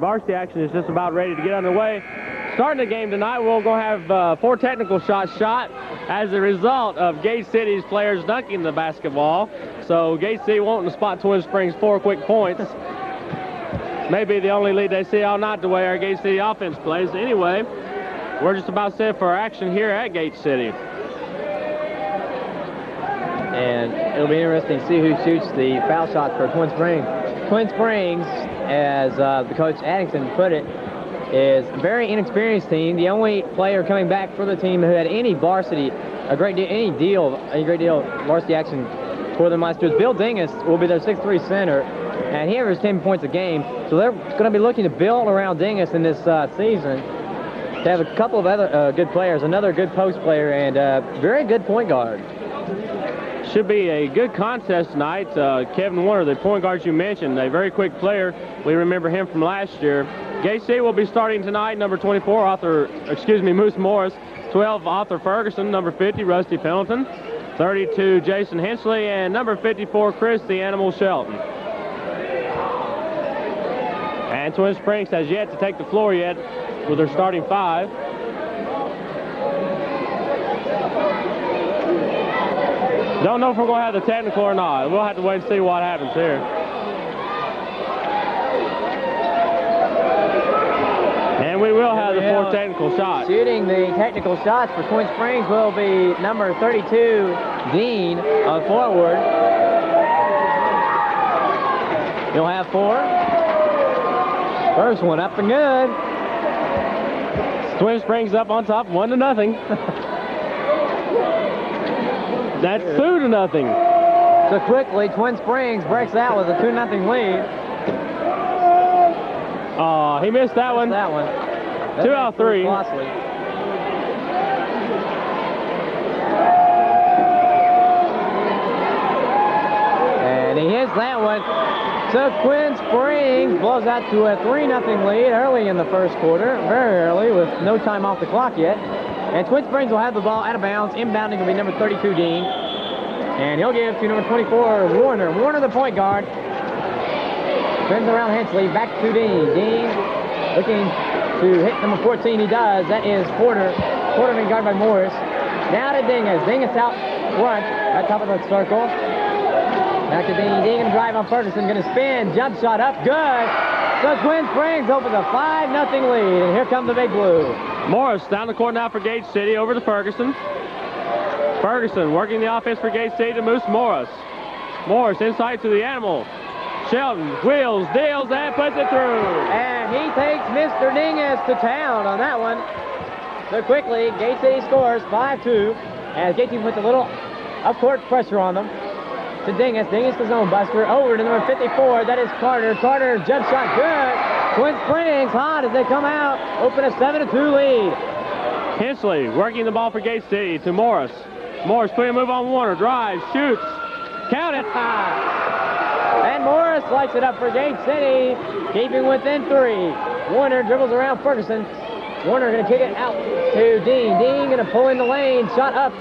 Varsity action is just about ready to get underway. Starting the game tonight, we're going to have 4 technical shots shot as a result of Gate City's players dunking the basketball. So Gate City wanting to spot Twin Springs 4 quick points. Maybe the only lead they see all night the way our Gate City offense plays. Anyway, we're just about set for action here at Gate City. And it'll be interesting to see who shoots the foul shots for Twin Springs. Twin Springs, as the coach Addington put it, is a very inexperienced team. The only player coming back for the team who had any varsity, a great deal of varsity action for them last year is Bill Dingus. Will be their 6'3" center, and he averages 10 points a game. So they're going to be looking to build around Dingus in this season to have a couple of other good players, another good post player, and very good point guard. Should be a good contest tonight. Kevin Warner, the point guard you mentioned, a very quick player. We remember him from last year. Gate City will be starting tonight. Number 24, Moose Morris. 12, Arthur Ferguson. Number 50, Rusty Pendleton. 32, Jason Hensley. And number 54, Chris the Animal Shelton. And Twin Springs has yet to take the floor yet with their starting 5. Don't know if we're going to have the technical or not. We'll have to wait and see what happens here. And we will have the 4 technical shots. Shooting the technical shots for Twin Springs will be number 32, Dean, of forward. He'll have 4. First one up and good. Twin Springs up on top, 1-0. That's 2-0. So quickly, Twin Springs breaks out with a 2-0 lead. Oh, he missed that one. That one. 2 out of 3. Costly. And he hits that one. So Twin Springs blows out to a 3-0 lead early in the first quarter. Very early with no time off the clock yet. And Twin Springs will have the ball out of bounds. Inbounding will be number 32, Dean. And he'll give to number 24, Warner. Warner, the point guard. Turns around Hensley. Back to Dean. Dean looking to hit number 14. He does. That is Porter. Porter being guarded by Morris. Now to Dingus. Dingus out front at top of the circle. Back to Dean. Dean going to drive on Ferguson. Going to spin. Jump shot up. Good. So Twin Springs opens a 5-0 lead. And here comes the Big Blue. Morris down the court now for Gate City, over to Ferguson. Ferguson working the offense for Gate City to Moose Morris. Morris inside to the Animal. Shelton wheels, deals, and puts it through. And he takes Mr. Dingus to town on that one. So quickly, Gate City scores 5-2 as Gate City puts a little up-court pressure on them. To Dingus. Dingus the zone buster. Over to number 54. That is Carter. Carter, jump shot, good. Twin Springs hot as they come out. Open a 7-2 lead. Hensley working the ball for Gate City to Morris. Morris putting a move on Warner. Drives, shoots. Count it. And Morris lights it up for Gate City. Keeping within 3. Warner dribbles around Ferguson. Warner going to kick it out to Dean. Dean going to pull in the lane. Shot up.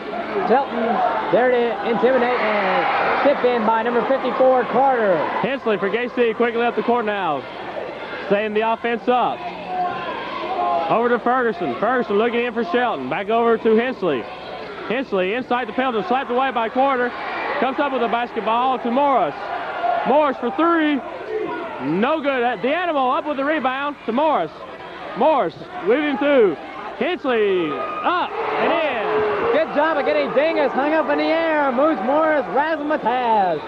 Shelton there to intimidate and tip in by number 54, Carter. Hensley for Gate City quickly up the court now. Setting the offense up. Over to Ferguson. Ferguson looking in for Shelton. Back over to Hensley. Hensley inside the penalty, slapped away by Carter. Comes up with a basketball to Morris. Morris for 3. No good. The Animal up with the rebound to Morris. Morris moving through. Hensley up and in. Good job of getting Dingus hung up in the air. Moose Morris, Razzmatazz.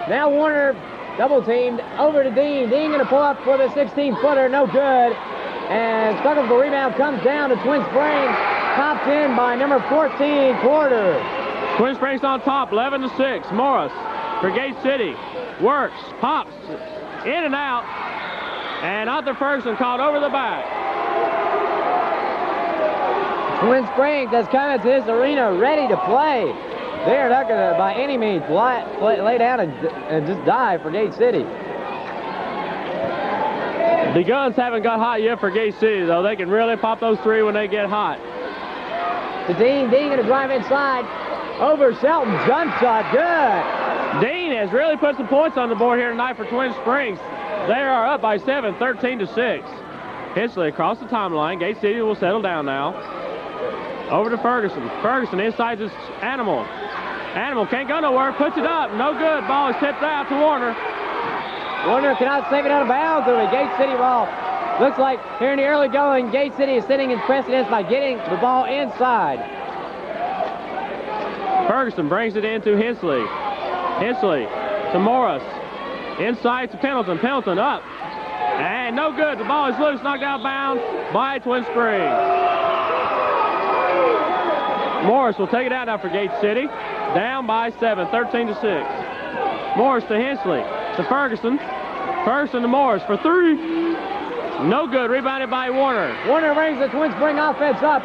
Now Warner double teamed over to Dean. Dean going to pull up for the 16-footer. No good. And struggles the rebound. Comes down to Twin Springs. Popped in by number 14, Porter. Twin Springs on top, 11-6. Morris for Gate City. Works, pops, in and out. And Arthur Ferguson called over the back. Twin Springs has come into this arena ready to play. They are not going to, by any means, lay down and just dive for Gate City. The guns haven't got hot yet for Gate City, though. They can really pop those 3 when they get hot. To Dean. Dean going to drive inside. Over Shelton. Jump shot. Good. Dean has really put some points on the board here tonight for Twin Springs. They are up by 7, 13-6. Hensley across the timeline. Gate City will settle down now. Over to Ferguson. Ferguson inside this Animal. Animal can't go nowhere. Puts it up. No good. Ball is tipped out to Warner. Warner cannot save it out of bounds. It'll be Gate City ball. Looks like here in the early going, Gate City is sitting in precedence by getting the ball inside. Ferguson brings it into Hensley. Hensley to Morris. Inside to Pendleton. Pendleton up. And no good. The ball is loose, knocked out of bounds by Twin Springs. Morris will take it out now for Gate City. Down by 7, 13-6. Morris to Hensley. To Ferguson. Ferguson to Morris for 3. No good. Rebounded by Warner. Warner brings the Twin Spring offense up.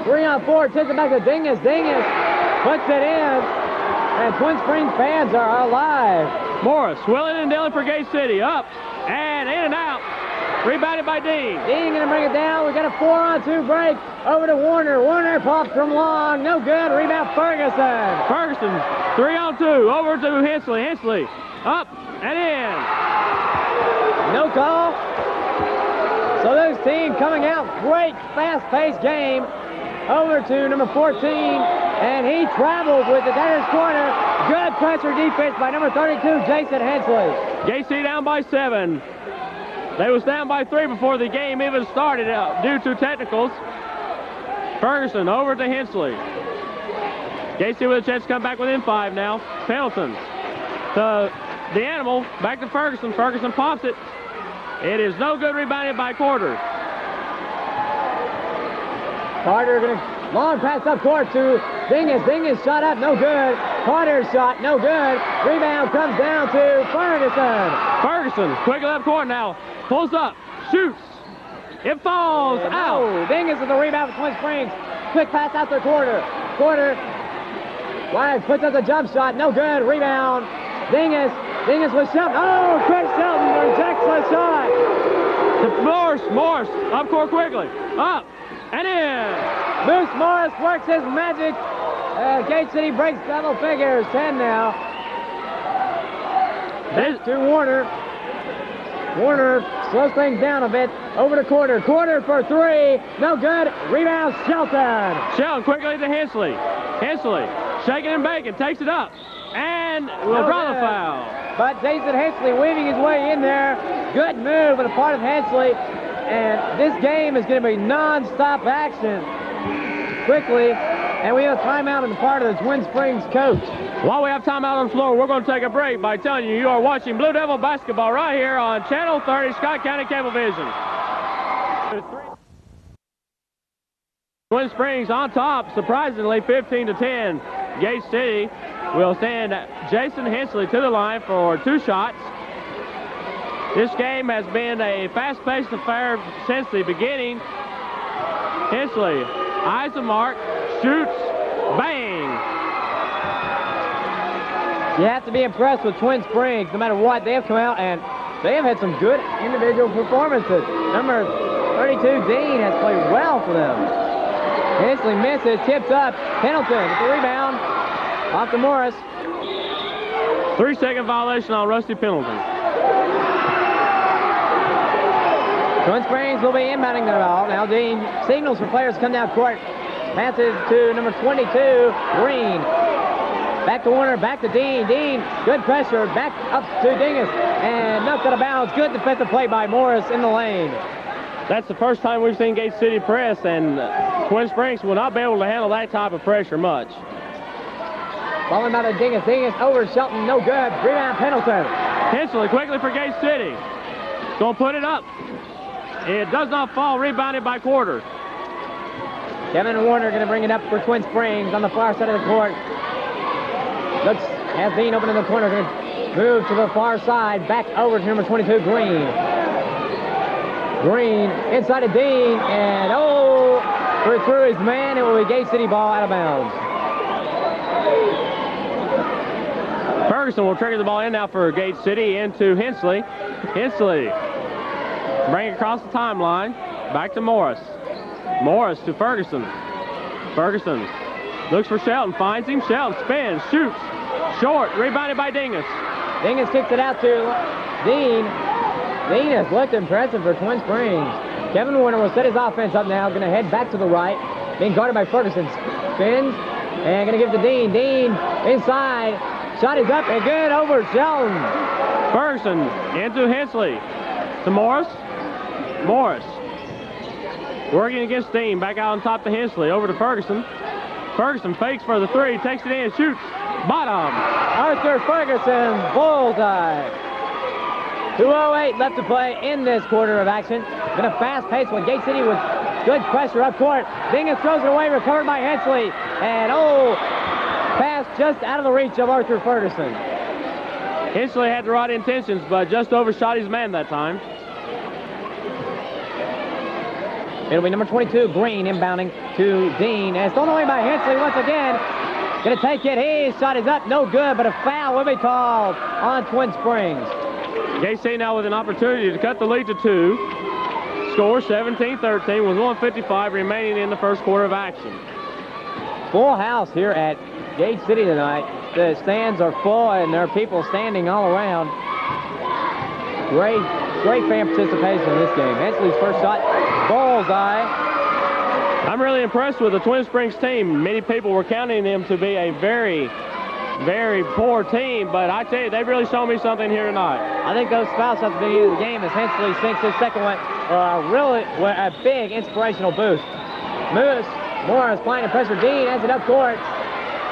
3 on 4. Takes it back to Dingus. Dingus puts it in. And Twin Spring fans are alive. Morris, willing and dealing for Gate City. Up and in and out. Rebounded by Dean. Dean going to bring it down. We got a 4-on-2 break. Over to Warner. Warner pops from long. No good. Rebound Ferguson. Ferguson, 3-on-2. Over to Hensley. Hensley up and in. No call. So those teams coming out. Great fast-paced game. Over to number 14. And he travels with the Daniels corner. Good pressure defense by number 32, Jason Hensley. Gate City down by 7. They was down by 3 before the game even started due to technicals. Ferguson over to Hensley. Gate City with a chance to come back within 5 now. Pendleton to the Animal. Back to Ferguson. Ferguson pops it. It is no good. Rebounded by Carter. Carter going to long pass up court to Dingus. Dingus shot up, no good. Carter's shot, no good. Rebound comes down to Ferguson. Ferguson, quickly up court now. Pulls up, shoots. It falls out. No. Dingus with the rebound for Twin Springs. Quick pass out to Carter. Carter, wide, puts up the jump shot, no good. Rebound. Dingus. Dingus with Shelton. Oh, Chris Shelton rejects the shot. To Morris, up court quickly. Up and in. Moose Morris works his magic. Gate City breaks double figures. 10 now. Back to Warner. Warner slows things down a bit. Over to Carter. Carter for 3. No good. Rebound Shelton. Shelton quickly to Hensley. Hensley shaking and baking. Takes it up. And will draw the foul. But Jason Hensley weaving his way in there. Good move on the part of Hensley. And this game is going to be non-stop action. Quickly. And we have a timeout on the part of the Twin Springs coach. While we have timeout on the floor, we're going to take a break by telling you are watching Blue Devil basketball right here on Channel 30, Scott County Cablevision. Twin Springs on top, surprisingly, 15-10. Gate City will send Jason Hensley to the line for 2 shots. This game has been a fast-paced affair since the beginning. Hensley eyes the mark, shoots, bang. You have to be impressed with Twin Springs. No matter what, they have come out and they have had some good individual performances. Number 32, Dean, has played well for them. Hensley misses, tips up. Pendleton with the rebound. Off to Morris. 3-second violation on Rusty Pendleton. Twin Springs will be inbounding the ball. Now Dean signals for players to come down court. Passes to number 22, Green. Back to Warner, back to Dean. Dean, good pressure, back up to Dingus. And knocked out of bounds. Good defensive play by Morris in the lane. That's the first time we've seen Gate City press, and Twin Springs will not be able to handle that type of pressure much. Falling out of Dingus. Dingus over Shelton, no good. Rebound Pendleton. Hensley quickly for Gate City. Going to put it up. It does not fall, rebounded by Carter. Kevin Warner going to bring it up for Twin Springs on the far side of the court. Looks, has Dean open in the corner. Going to move to the far side. Back over to number 22, Green. Green inside of Dean. And through his man. It will be Gate City ball out of bounds. Ferguson will trigger the ball in now for Gate City into Hensley. Hensley bring it across the timeline. Back to Morris. Morris to Ferguson. Ferguson looks for Shelton, finds him. Shelton spins, shoots, short, rebounded by Dingus. Dingus kicks it out to Dean. Dean has looked impressive for Twin Springs. Kevin Warner will set his offense up now. Going to head back to the right. Being guarded by Ferguson. Spins. And going to give it to Dean. Dean inside. Shot is up and good over Shelton. Ferguson into Hensley. To Morris. Morris. Working against Dean. Back out on top to Hensley. Over to Ferguson. Ferguson fakes for the three. Takes it in. Shoots. Bottom. Arthur Ferguson. Bullseye. 2:08 left to play in this quarter of action. Been a fast pace with Gate City with good pressure up court. Dingus throws it away. Recovered by Hensley. And pass just out of the reach of Arthur Ferguson. Hensley had the right intentions, but just overshot his man that time. It'll be number 22, Green, inbounding to Dean. And it's thrown away by Hensley once again. Gonna take it. His shot is up. No good, but a foul will be called on Twin Springs. Gate City now with an opportunity to cut the lead to 2. Score 17-13 with 1:55 remaining in the first quarter of action. Full house here at Gate City tonight. The stands are full and there are people standing all around. Great fan participation in this game. Hensley's first shot, bullseye. I'm really impressed with the Twin Springs team. Many people were counting them to be a very, very poor team, but I tell you, they've really shown me something here tonight. I think those fouls at the beginning of the game as Hensley sinks his second one really were a big inspirational boost. Morris applying the pressure. Dean has it up court.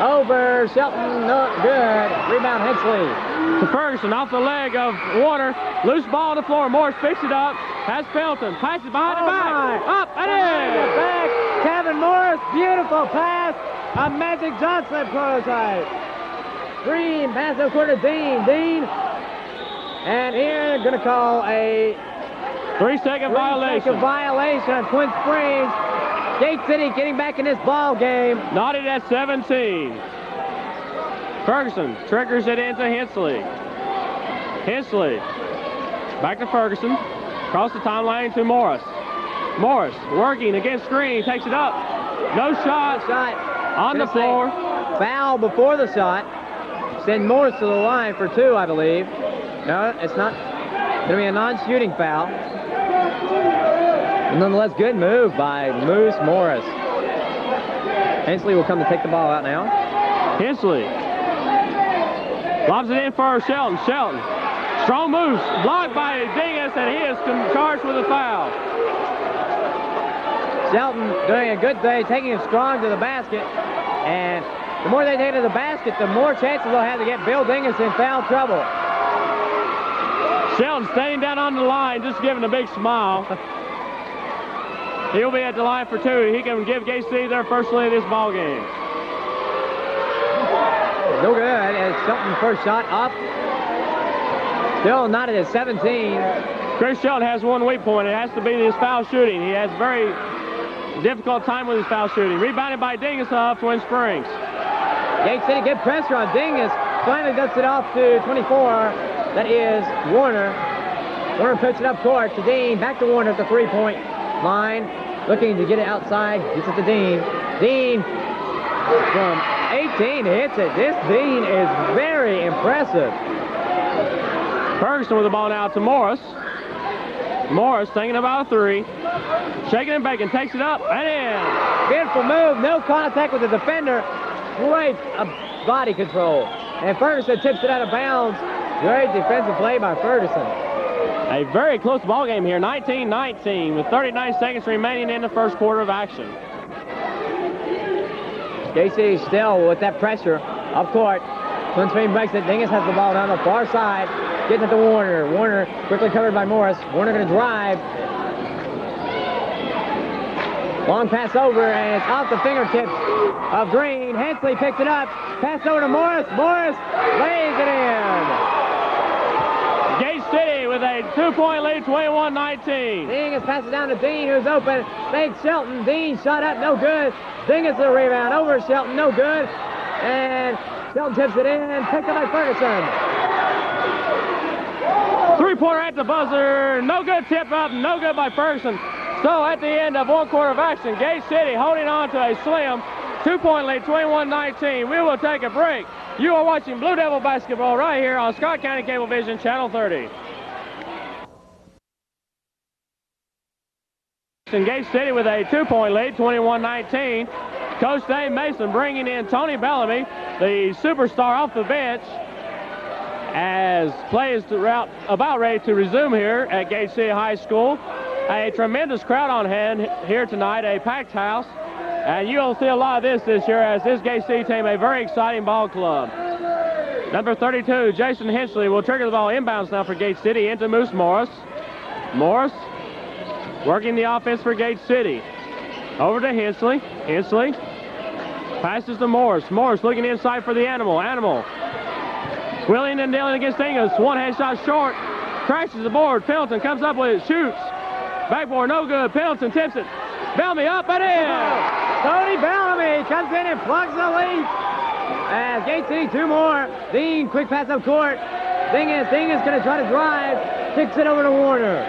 Over Shelton, not good. Rebound Hensley. To Ferguson, off the leg of Warner. Loose ball on the floor. Morris picks it up. Has Pelton. Passes behind the back. Up and in. Back. Kevin Morris, beautiful pass. A Magic Johnson prototype. Green pass over court to Dean. Dean. And here going to call a 3-second violation. 3-second violation on Twin Springs. Gate City getting back in this ball game. Knotted at 17. Ferguson triggers it into Hensley. Hensley back to Ferguson. Across the timeline to Morris. Morris working against Green. Takes it up. No shot. On the floor. Foul before the shot. Send Morris to the line for 2, I believe. No, it's not. Going to be a non-shooting foul. Nonetheless, good move by Moose Morris. Hensley will come to take the ball out now. Hensley lobs it in for Shelton. Shelton, strong moves, blocked by Dingus, and he is charged with a foul. Shelton doing a good thing, taking it strong to the basket. And the more they take it to the basket, the more chances they'll have to get Bill Dingus in foul trouble. Shelton staying down on the line, just giving a big smile. He'll be at the line for 2. He can give Gate City their first lead of this ball game. No good. As Shelton first shot up. Still knotted at 17. Chris Shelton has one weak point. It has to be his foul shooting. He has very difficult time with his foul shooting. Rebounded by Dingus off Twin Springs. Gate City, good pressure on Dingus. Finally ducks it off to 24. That is Warner. Warner puts it up court to Dean. Back to Warner at the 3-point line. Looking to get it outside. Gets it to Dean. Dean from 18 hits it. This Dean is very impressive. Ferguson with the ball now to Morris. Morris thinking about a 3. Shaking and baking. Takes it up and in. Beautiful move. No contact with the defender. Great body control. And Ferguson tips it out of bounds. Great defensive play by Ferguson. A very close ball game here, 19-19, with 39 seconds remaining in the first quarter of action. Gate City still with that pressure up court. Twin Springs breaks it. Dingus has the ball down the far side. Getting it to Warner. Warner quickly covered by Morris. Warner going to drive. Long pass over, and it's off the fingertips of Green. Hensley picks it up. Pass over to Morris. Morris lays it in. Gate City with a 2-point lead, 21-19. Dingus passes down to Dean, who's open. Fakes Shelton. Dean shot up, no good. Dingus the rebound over Shelton, no good. And Shelton tips it in, picked up by Ferguson. 3-pointer at the buzzer, no good tip up, no good by Ferguson. So at the end of 1 quarter of action, Gate City holding on to a slim 2-point lead, 21-19. We will take a break. You are watching Blue Devil basketball right here on Scott County Cablevision, Channel 30. And Gate City with a 2-point lead, 21-19. Coach Dave Mason bringing in Tony Bellamy, the superstar, off the bench, as play is about ready to resume here at Gate City High School. A tremendous crowd on hand here tonight, a packed house, and you'll see a lot of this year as this Gate City team, a very exciting ball club. Number 32, Jason Hensley, will trigger the ball inbounds now for Gate City into Moose Morris. Morris working the offense for Gate City. Over to Hensley. Hensley passes to Morris. Morris looking inside for the Animal. Animal wheeling and dealing against Dingus. One hand shot short. Crashes the board. Pendleton comes up with it. Shoots. Backboard no good. Pendleton tips it. Bellamy up and in. Tony Bellamy comes in and plugs the lead. As Gate City, 2 more. Dean, quick pass up court. Dingus going to try to drive. Kicks it over to Warner.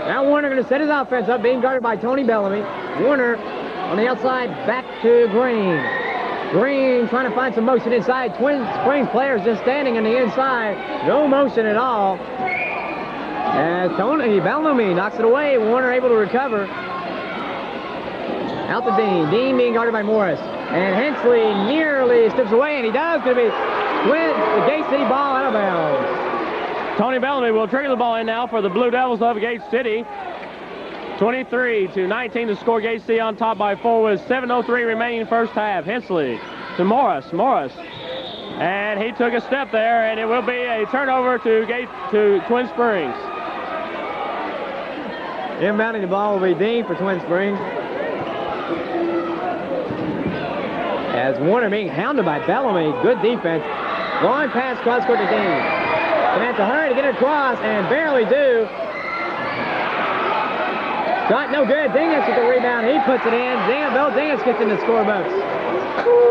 Now Warner going to set his offense up, being guarded by Tony Bellamy. Warner on the outside, back to Green. Green trying to find some motion inside. Twin Springs players just standing on the inside. No motion at all. As Tony Bellamy knocks it away, Warner able to recover. Out to Dean. Dean being guarded by Morris. And Hensley nearly steps away, and he does. Going to be the Gate City ball out of bounds. Tony Bellamy will trigger the ball in now for the Blue Devils of Gate City. 23-19 to score. Gate City on top by 4 with 7:03 remaining first half. Hensley to Morris. Morris. And he took a step there, and it will be a turnover to Twin Springs. Inbounding the ball will be Dean for Twin Springs. As Warner being hounded by Bellamy. Good defense. Long pass cross court to Dean. And have to hurry to get it across, and barely do. Shot no good. Dingus with the rebound. He puts it in. Bill Dingus gets in the scorebooks.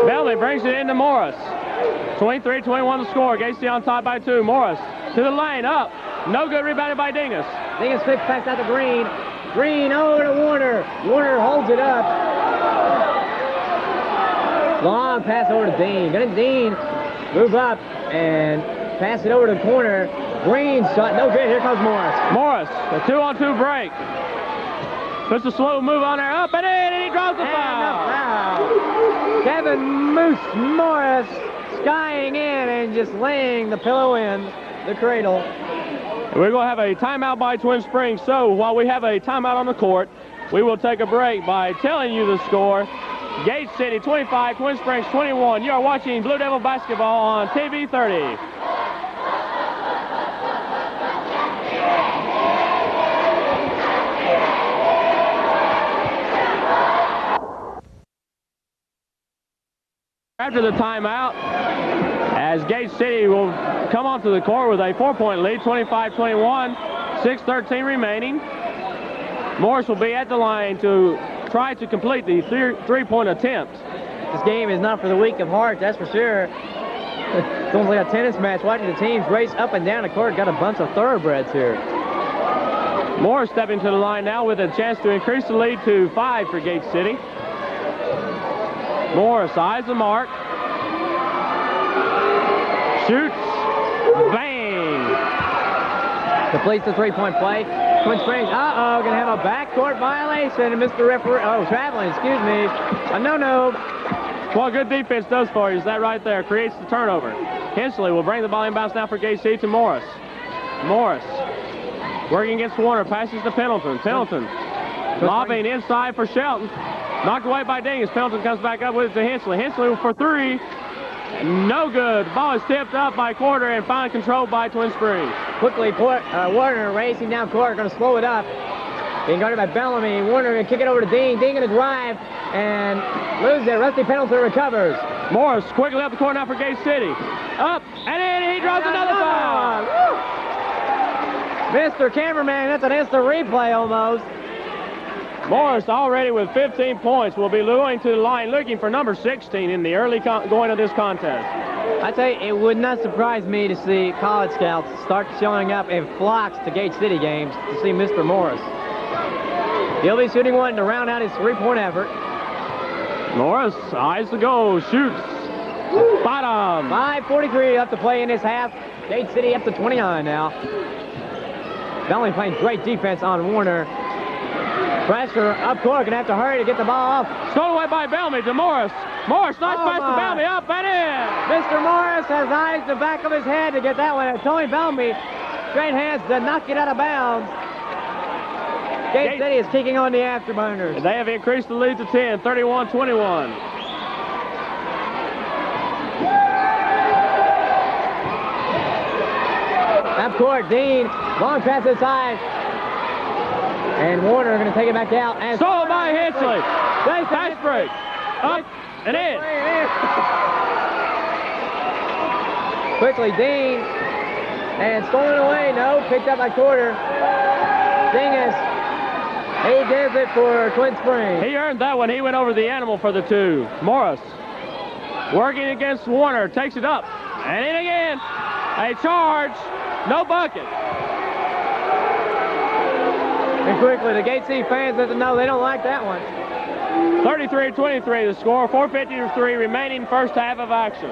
Bellamy brings it into Morris. 23-21 to score. Gate City on top by 2. Morris to the lane. Up. No good. Rebounded by Dingus. Dingus quick pass out to Green. Green over to Warner. Warner holds it up. Long pass over to Dean. Gonna Dean move up and pass it over to the corner. Green shot, no good. Here comes Morris. Morris, a 2-on-2 break. Puts a slow move on there, up and in, and he draws the foul. Kevin Moose Morris skying in and just laying the pillow in the cradle. We're going to have a timeout by Twin Springs. So while we have a timeout on the court, we will take a break by telling you the score. Gate City 25, Twin Springs 21. You are watching Blue Devil basketball on TV 30. After the timeout, as Gate City will come onto the court with a 4-point lead, 25-21, 6:13 remaining. Morris will be at the line to try to complete the three-point attempt. This game is not for the weak of heart, that's for sure. It's almost like a tennis match, watching the teams race up and down the court. Got a bunch of thoroughbreds here. Morris stepping to the line now with a chance to increase the lead to 5 for Gate City. Morris eyes the mark. Shoots. Bang. Completes the three-point play. Twin Springs, going to have a backcourt violation. And Mr. Referee, traveling, excuse me. A no-no. Well, good defense does for you. Is that right there? Creates the turnover. Hensley will bring the ball inbounds now for Gate City to Morris. Morris working against Warner. Passes to Pendleton. Pendleton lobbing inside for Shelton. Knocked away by Dingus. Pendleton comes back up with it to Hensley. Hensley for 3. No good. The ball is tipped up by Quarter and finally controlled by Twin Springs. Quickly, Warner racing down court. Going to slow it up. Being guarded by Bellamy. Warner going to kick it over to Dean. Dean going to drive and lose it. Rusty Pendleton recovers. Morris quickly up the court now for Gate City. Up and in. He draws another foul. Mr. Cameraman, that's an instant replay almost. Morris already with 15 points will be going to the line looking for number 16 in the early going of this contest. I tell you, it would not surprise me to see college scouts start showing up in flocks to Gate City games to see Mr. Morris. He'll be shooting one to round out his three-point effort. Morris eyes the goal, shoots. Bottom. 5:43 left to play in this half. Gate City up to 29 now. Bellamy playing great defense on Warner. Pressure up court, gonna have to hurry to get the ball off. Stolen away by Bellamy to Morris. Morris, nice pass to Bellamy, up and in. Mr. Morris has eyes the back of his head to get that one. Tony Bellamy, straight hands to knock it out of bounds. Gate City is kicking on the afterburners. They have increased the lead to 10, 31-21. Up court, Dean, long pass inside. And Warner going to take it back out. And stolen by Hensley. Pass break. Up and in. Quickly, Dean. And stolen away. No, picked up by Quarter. Dingus. He does it for Twin Springs. He earned that one. He went over the animal for the two. Morris working against Warner. Takes it up. And in again. A charge. No bucket. And quickly, the Gate City fans let them know they don't like that one. 33-23 the score. 4:53 remaining first half of action.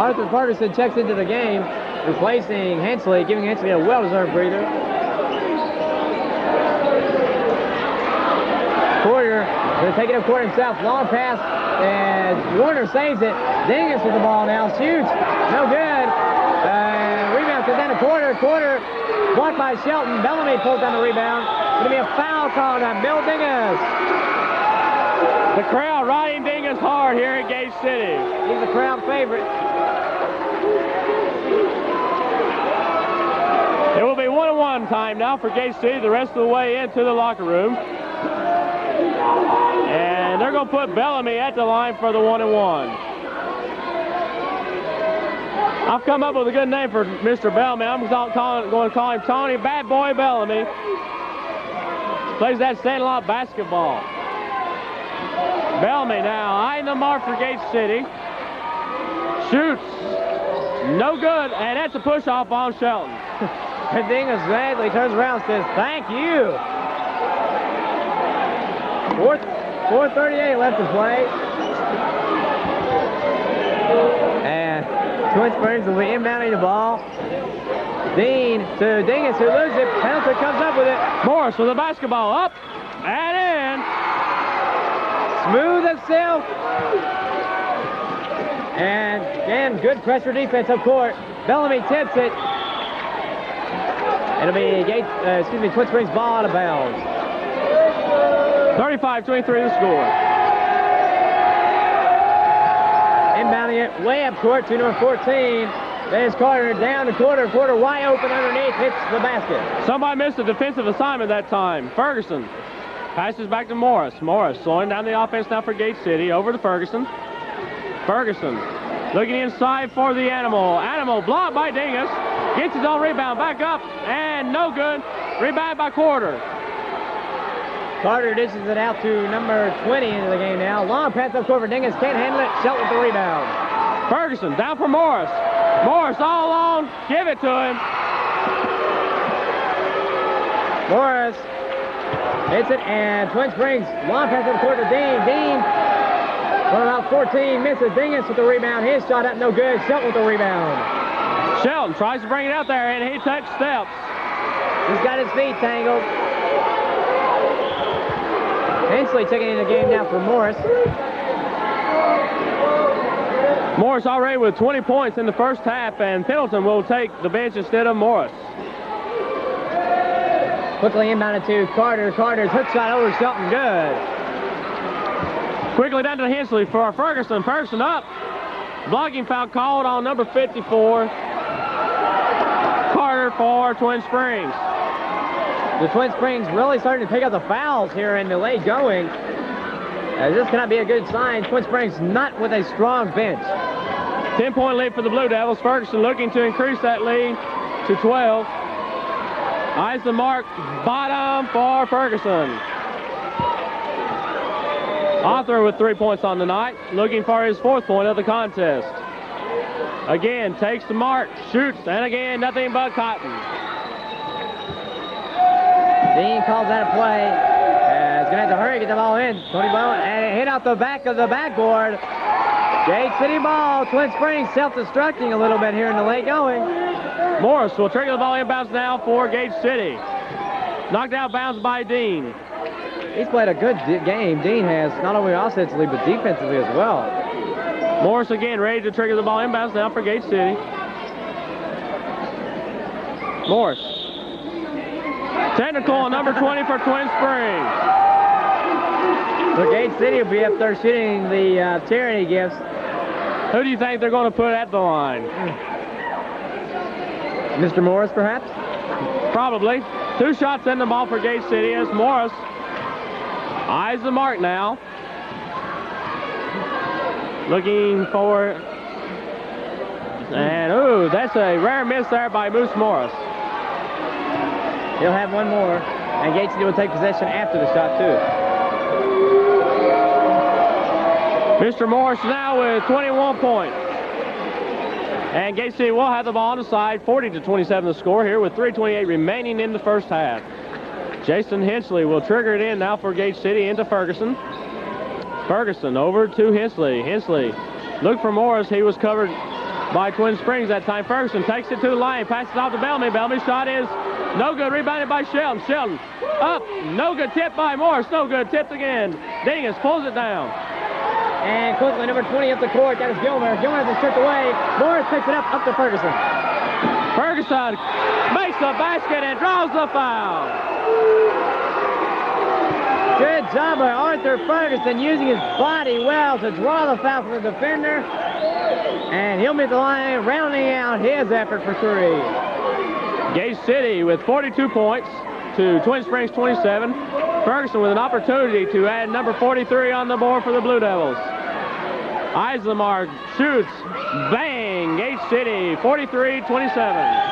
Arthur Ferguson checks into the game, replacing Hensley, giving Hensley a well-deserved breather. Porter going to take it up court himself. Long pass, and Warner saves it. Dingus with the ball now. Shoots. No good. Rebound comes down to Quarter. Quarter blocked by Shelton. Bellamy pulls down the rebound. Going to be a foul call on Bill Dingus. The crowd riding Dingus hard here at Gate City. He's a crowd favorite. It will be 1-1 time now for Gate City the rest of the way into the locker room. And they're going to put Bellamy at the line for the 1-1. I've come up with a good name for Mr. Bellamy. I'm going to call him Tony Bad Boy Bellamy. Plays that stand-lot basketball. Bellamy now eyeing the mark for Gate City. Shoots. No good, and that's a push-off on Shelton. Dingus gladly turns around and says, thank you. 4:38 left to play. And Twin Springs will be inbounding the ball. Dean to Dingus, who loses it. Pendleton comes up with it. Morris with the basketball up and in. Smooth as silk. And again, good pressure defense up court. Bellamy tips it. It'll be Twin Springs ball out of bounds. 35-23 the score. Inbounding it way up court to number 14. There's Carter down the Quarter. Quarter wide open underneath, hits the basket. Somebody missed a defensive assignment that time. Ferguson passes back to Morris. Morris slowing down the offense now for Gate City. Over to Ferguson. Ferguson looking inside for the Animal. Animal blocked by Dingus. Gets his own rebound back up and no good. Rebound by Quarter. Carter dishes it out to number 20 into the game now. Long pass up court for Dingus. Can't handle it. Shelton with the rebound. Ferguson down for Morris. Morris all alone. Give it to him. Morris hits it, and Twin Springs long pass up court to Dean. Dean from about 14 misses. Dingus with the rebound. His shot up no good. Shelton with the rebound. Shelton tries to bring it out there, and he takes steps. He's got his feet tangled. Hensley taking in the game now for Morris. Morris already with 20 points in the first half, and Pendleton will take the bench instead of Morris. Quickly inbounded to Carter. Carter's hook shot over Shelton. Good. Quickly down to Hensley for Ferguson. Ferguson up. Blocking foul called on number 54. Carter for Twin Springs. The Twin Springs really starting to pick up the fouls here in the late going. This cannot be a good sign. Twin Springs not with a strong bench. 10-point lead for the Blue Devils. Ferguson looking to increase that lead to 12. Eyes the mark. Bottom for Ferguson. Arthur with 3 points on the night. Looking for his 4th point of the contest. Again, takes the mark. Shoots. And again, nothing but cotton. Dean calls that a play. He's going to have to hurry, get the ball in. Tony Bowen, and it hit off the back of the backboard. Gate City ball. Twin Springs self-destructing a little bit here in the late going. Morris will trigger the ball inbounds now for Gate City. Knocked out bounds by Dean. He's played a good game. Dean has, not only offensively, but defensively as well. Morris again ready to trigger the ball inbounds now for Gate City. Morris. Technical on number 20 for Twin Springs. So Gate City will be up there shooting the charity gifts. Who do you think they're going to put at the line? Mr. Morris, perhaps? Probably. 2 shots in the ball for Gate City as Morris eyes the mark now. Looking for, and ooh, that's a rare miss there by Moose Morris. He'll have one more, and Gate City will take possession after the shot, too. Mr. Morris now with 21 points. And Gate City will have the ball on the side, 40-27 the score here with 3:28 remaining in the first half. Jason Hensley will trigger it in now for Gate City into Ferguson. Ferguson over to Hensley. Hensley look for Morris. He was covered by Twin Springs that time. Ferguson takes it to the line, passes off to Bellamy. Bellamy's shot is no good. Rebounded by Shelton. Shelton up. No good. Tipped by Morris. No good. Tipped again. Dingus pulls it down. And quickly, number 20 up the court. That is Gilmer. Gilmer has it stripped away. Morris picks it up to Ferguson. Ferguson makes the basket and draws the foul. Good job by Arthur Ferguson using his body well to draw the foul from the defender. And he'll meet the line, rounding out his effort for 3. Gate City with 42 points to Twin Springs 27. Ferguson with an opportunity to add number 43 on the board for the Blue Devils. Eyes the mark, shoots, bang, Gate City 43-27.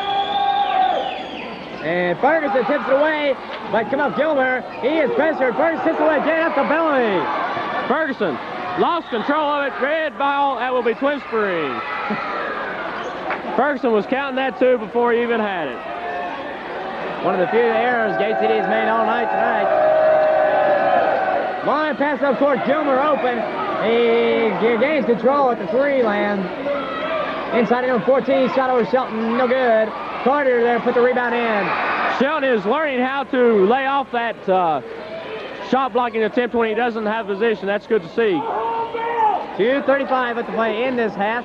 And Ferguson tips it away, but come up Gilmer. He is pressured. Ferguson tips it away, getting up to Bellamy. Ferguson lost control of it. Red ball, that will be Twin Springs. Ferguson was counting that too before he even had it. One of the few errors Gate City has made all night tonight. Line pass up court, Gilmer open. He gains control at the 3 land. Inside number 14, shot over Shelton, no good. Carter there put the rebound in. Shelton is learning how to lay off that shot blocking attempt when he doesn't have position. That's good to see. 2:35 at the play in this half.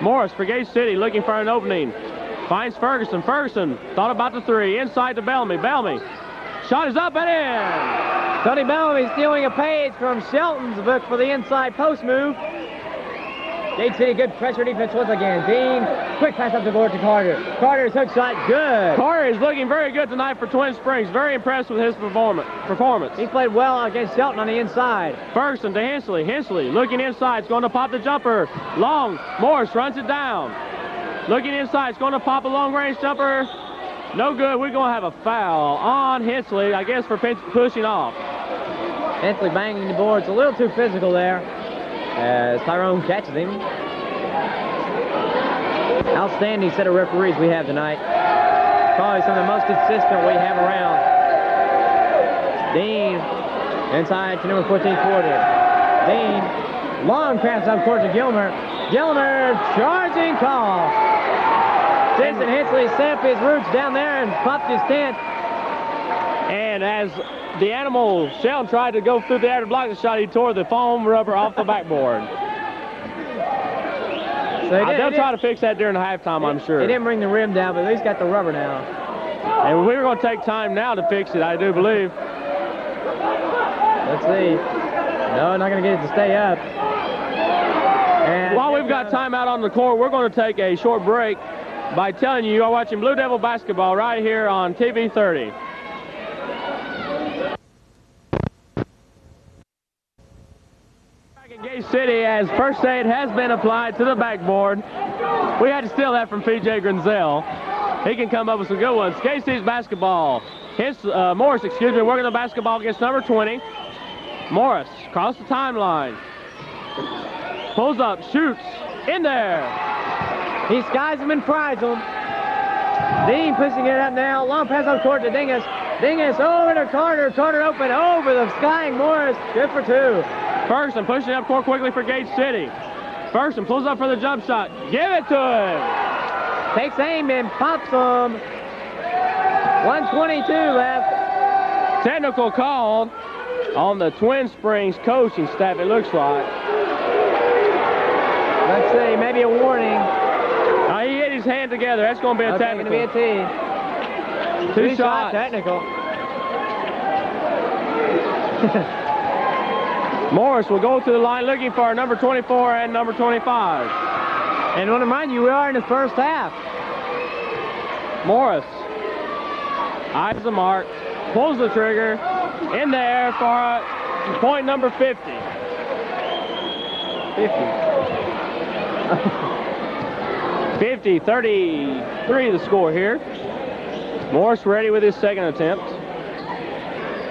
Morris for Gate City looking for an opening. Finds Ferguson. Ferguson thought about the 3. Inside to Bellamy. Bellamy. Shot is up and in. Tony Bellamy stealing a page from Shelton's book for the inside post move. Gate City, good pressure defense once again. Dean, quick pass up the board to Carter. Carter's hook shot, good. Carter is looking very good tonight for Twin Springs. Very impressed with his performance. He played well against Shelton on the inside. Ferguson to Hensley. Hensley looking inside. It's going to pop the jumper. Long. Morris runs it down. Looking inside. It's going to pop a long-range jumper. No good. We're going to have a foul on Hensley, I guess, for pushing off. Hensley banging the boards. A little too physical there as Tyrone catches him. Outstanding set of referees we have tonight. Probably some of the most consistent we have around. Dean inside to number 14, Porter. Dean, long pass up court to Gilmer. Gilmer, charging call. Jason Hensley set up his roots down there and popped his tent. And as the animal Shelton tried to go through the air to block the shot, he tore the foam rubber off the backboard. So they'll try to fix that during the halftime, I'm sure. He didn't bring the rim down, but at least got the rubber now. And we're going to take time now to fix it, I do believe. Let's see. No, not going to get it to stay up. And while we've got time out on the court, we're going to take a short break by telling you are watching Blue Devil basketball right here on TV 30. Back at Gate City as first aid has been applied to the backboard. We had to steal that from P.J. Grenzel. He can come up with some good ones. Gate City's basketball. Morris, working the basketball against number 20. Morris across the timeline. Pulls up, shoots, in there. He skies him and fries him. Dean pushing it up now. Long pass up court to Dingus. Dingus over to Carter. Carter open over the skying Morris. Good for 2. Ferguson pushing up court quickly for Gate City. Ferguson pulls up for the jump shot. Give it to him. Takes aim and pops him. 1:22 left. Technical called on the Twin Springs coaching staff, it looks like. Let's see, maybe a warning. He hit his hand together. That's going to be a technical. Going to be a T. Two shots. Technical. Morris will go to the line looking for number 24 and number 25. And I want to remind you, we are in the first half. Morris eyes the mark, pulls the trigger, in there for point number 50. 50-33 the score here. Morris ready with his second attempt.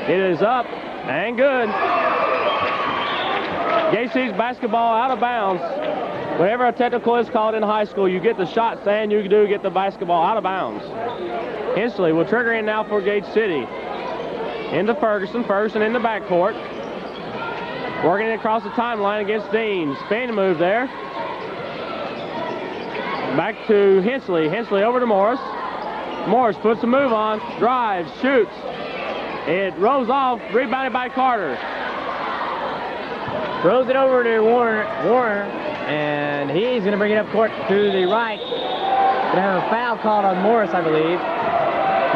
It is up and good. Gate City's basketball out of bounds. Whenever a technical is called in high school, you get the shots and you do get the basketball out of bounds. Hensley will trigger in now for Gate City. Into Ferguson. Ferguson in the backcourt. Working it across the timeline against Dean. Spin move there. Back to Hensley. Hensley over to Morris. Morris puts a move on. Drives. Shoots. It rolls off. Rebounded by Carter. Throws it over to Warner. And he's going to bring it up court to the right. Going to have a foul called on Morris, I believe.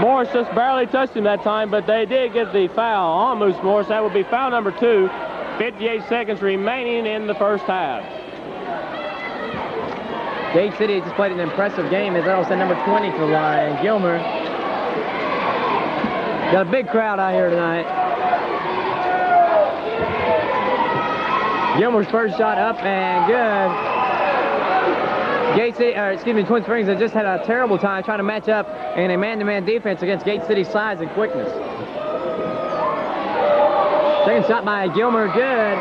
Morris just barely touched him that time, but they did get the foul on Moose Morris. That would be foul number 2. 58 seconds remaining in the first half. Gate City just played an impressive game as they'll send number 20 to the line. Gilmer. Got a big crowd out here tonight. Gilmer's first shot up and good. Gate City, Twin Springs has just had a terrible time trying to match up in a man-to-man defense against Gate City's size and quickness. Second shot by Gilmer, good.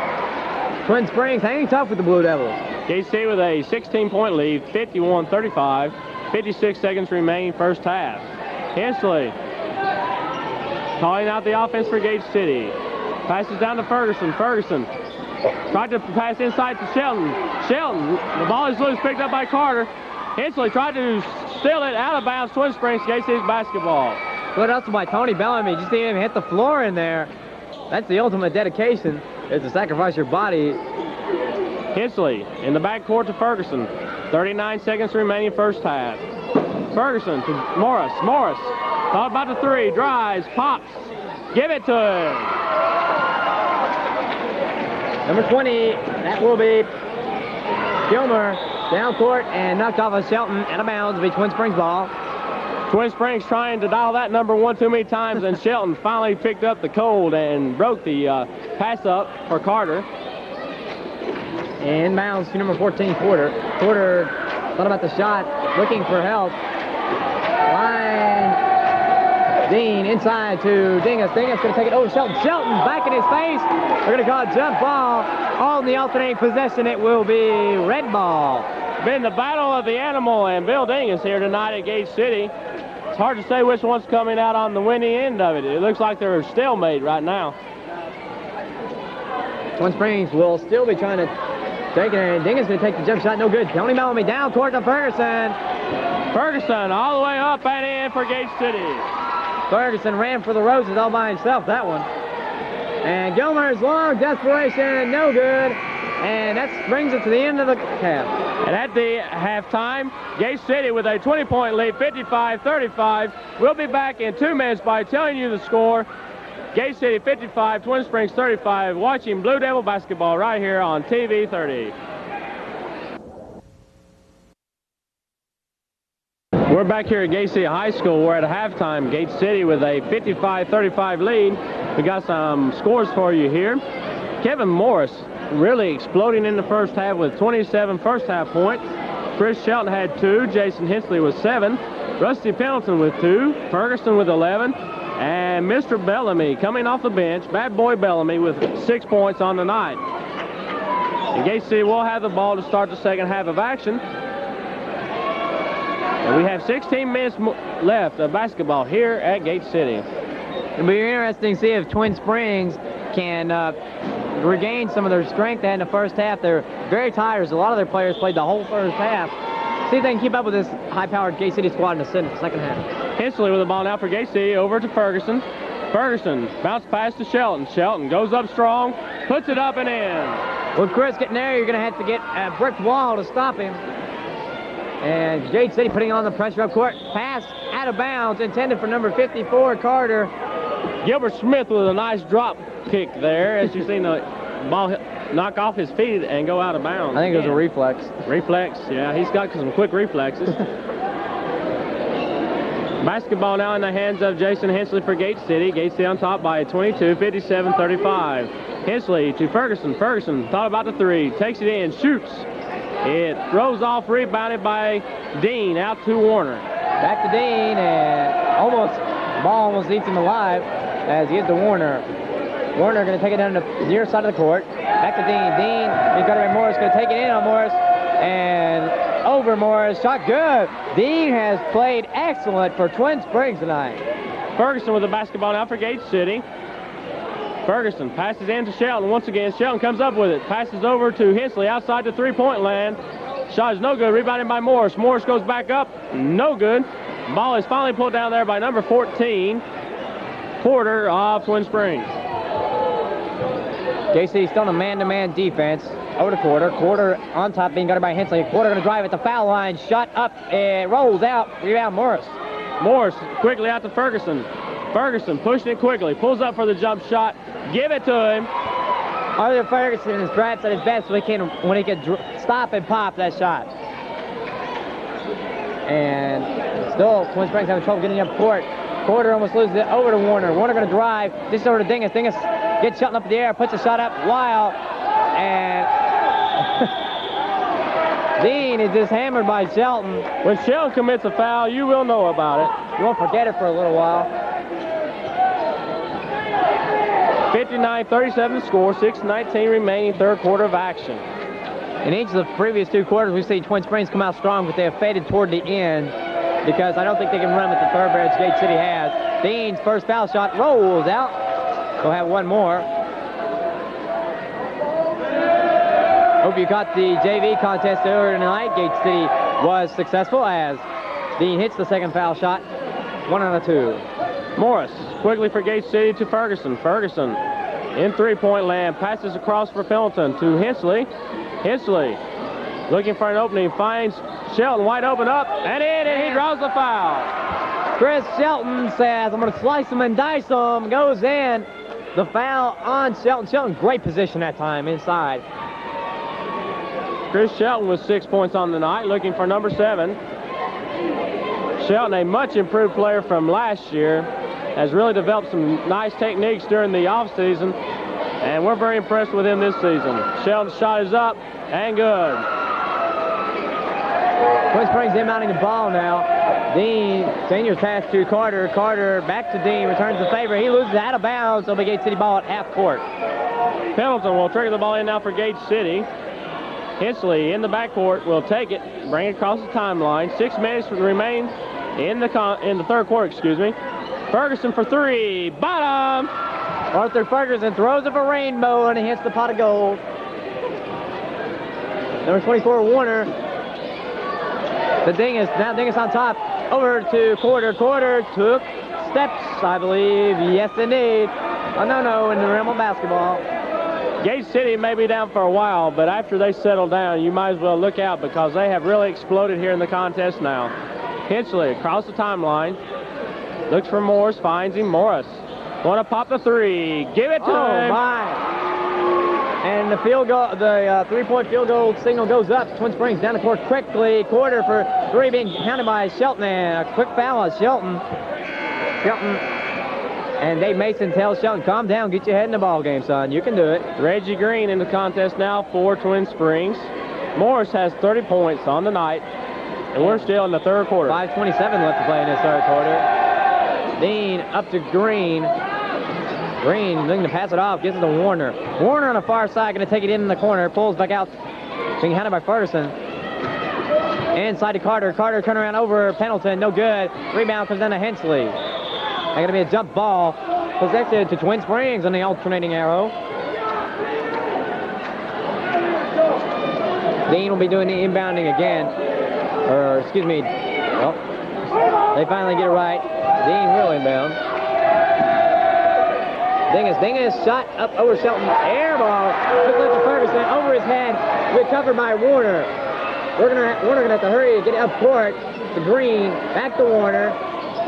Twin Springs hanging tough with the Blue Devils. Gate City with a 16-point lead, 51-35. 56 seconds remaining first half. Hensley calling out the offense for Gate City. Passes down to Ferguson. Ferguson tried to pass inside to Shelton. Shelton, the ball is loose, picked up by Carter. Hensley tried to steal it out of bounds. Twin Springs, Gate City's basketball. Good hustle by Tony Bellamy. Just didn't even hit the floor in there. That's the ultimate dedication, is to sacrifice your body. Hensley in the backcourt to Ferguson. 39 seconds remaining first half. Ferguson to Morris. Morris thought about the three. Drives, pops. Give it to him. Number 20, that will be Gilmer, down court and knocked off of Shelton, out of bounds, will be Twin Springs ball. Twin Springs trying to dial that number 1 too many times, and Shelton finally picked up the cold and broke the pass up for Carter. Inbounds to number 14, Porter. Porter thought about the shot, looking for help. Line. Dean inside to Dingus. Dingus going to take it over Shelton. Shelton back in his face. They're going to call a jump ball. On the alternating possession, it will be red ball. Been the battle of the animal and Bill Dingus here tonight at Gate City. It's hard to say which one's coming out on the winning end of it. It looks like they're stalemate right now. Twin Springs will still be trying to take it, and Dingus going to take the jump shot. No good. Tony Bellamy down court to Ferguson. Ferguson all the way up and in for Gate City. Ferguson ran for the roses all by himself, that one. And Gilmer's long desperation, no good. And that brings it to the end of the half. And at the halftime, Gate City with a 20-point lead, 55-35. We'll be back in 2 minutes by telling you the score. Gate City 55, Twin Springs 35. Watching Blue Devil basketball right here on TV 30. We're back here at Gate City High School. We're at halftime. Gate City with a 55-35 lead. We got some scores for you here. Kevin Morris really exploding in the first half with 27 first half points. Chris Shelton had 2. Jason Hensley with 7. Rusty Pendleton with 2. Ferguson with 11. And Mr. Bellamy coming off the bench, Bad Boy Bellamy with 6 points on the night. And Gate City will have the ball to start the second half of action. And we have 16 minutes left of basketball here at Gate City. It'll be interesting to see if Twin Springs can regain some of their strength they had in the first half. They're very tired. A lot of their players played the whole first half. See if they can keep up with this high-powered Gate City squad in the second half. Hensley with the ball now for Gate City over to Ferguson. Ferguson, bounce pass to Shelton. Shelton goes up strong, puts it up and in. With Chris getting there, you're going to have to get a brick wall to stop him. And Gate City putting on the pressure up court. Pass out of bounds, intended for number 54, Carter. Gilbert Smith with a nice drop kick there, as you've seen the ball knock off his feet and go out of bounds. I think it was a reflex. Reflex, yeah, he's got some quick reflexes. Basketball now in the hands of Jason Hensley for Gate City. Gate City on top by 22, 57-35. Hensley to Ferguson. Ferguson thought about the three, takes it in, shoots. It throws off, rebounded by Dean, out to Warner. Back to Dean, and the ball almost eats him alive as he gets to Warner. Warner going to take it down to the near side of the court. Back to Dean. Dean, he's got it by Morris, going to take it in on Morris. And over Morris, shot good. Dean has played excellent for Twin Springs tonight. Ferguson with the basketball now for Gate City. Ferguson passes in to Shelton once again. Shelton comes up with it. Passes over to Hensley outside the three-point land. Shot is no good. Rebounded by Morris. Morris goes back up. No good. Ball is finally pulled down there by number 14, Porter of Twin Springs. JC still in a man-to-man defense. Over to Quarter. Quarter on top, being guarded by Hensley. Quarter going to drive at the foul line. Shot up and rolls out. Rebound Morris. Morris quickly out to Ferguson. Ferguson pushing it quickly. Pulls up for the jump shot. Give it to him. Arthur Ferguson is perhaps at his best when he can stop and pop that shot. And still, Twin Springs having trouble getting up court. Quarter almost loses it over to Warner. Warner going to drive. Just over to Dingus. Dingus gets Shelton up in the air, puts a shot up wild. And Dean is just hammered by Shelton. When Shelton commits a foul, you will know about it. You won't forget it for a little while. 59-37 score, 6:19 remaining, third quarter of action. In each of the previous two quarters, we've seen Twin Springs come out strong, but they have faded toward the end because I don't think they can run with the thoroughbreds Gate City has. Dean's first foul shot rolls out. We'll have one more. Hope you caught the JV contest earlier tonight. Gate City was successful as Dean hits the second foul shot. 1 out of 2. Morris quickly for Gate City to Ferguson. Ferguson in three-point land. Passes across for Pendleton to Hensley. Hensley looking for an opening. Finds Shelton wide open up and in, and he draws the foul. Chris Shelton says, I'm going to slice him and dice him. Goes in. The foul on Shelton. Shelton, great position that time inside. Chris Shelton with 6 points on the night, looking for number 7. Shelton, a much improved player from last year, has really developed some nice techniques during the offseason, and we're very impressed with him this season. Shelton's shot is up and good. Twin Springs inbounding the ball now. Dean, senior pass to Carter. Carter back to Dean, returns the favor. He loses out of bounds. It'll be Gate City ball at half court. Pendleton will trigger the ball in now for Gate City. Hensley in the backcourt will take it, bring it across the timeline. 6 minutes remain in the third quarter, excuse me. Ferguson for three, bottom. Arthur Ferguson throws up a rainbow and he hits the pot of gold. Number 24, Warner. The Dingus, now Dingus on top. Over to Quarter. Quarter took steps, I believe. Yes, indeed. A no-no in the realm of basketball. Gate City may be down for a while, but after they settle down, you might as well look out because they have really exploded here in the contest now. Hensley across the timeline. Looks for Morris, finds him. Morris want to pop the three. Give it to him. Oh, my. And the field goal, the three-point field goal signal goes up. Twin Springs down the court quickly. Quarter for three being counted by Shelton. And a quick foul on Shelton. And Dave Mason tells Shelton, calm down, get your head in the ball game, son. You can do it. Reggie Green in the contest now for Twin Springs. Morris has 30 points on the night, and we're still in the third quarter. 5:27 left to play in this third quarter. Dean up to Green. Green looking to pass it off, gives it to Warner. Warner on the far side, going to take it in the corner, pulls back out, being handled by Ferguson. Inside to Carter. Carter turn around over Pendleton, no good. Rebound comes down to Hensley. That's going to be a jump ball possessed to Twin Springs on the alternating arrow. Dean will be doing the inbounding again. Or, excuse me. Well, they finally get it right. Dean will inbound. Dingus shot up over Shelton. Air ball. Quick left to Ferguson. Over his head. Recovered by Warner. Warner gonna have to hurry to get up court to Green. Back to Warner.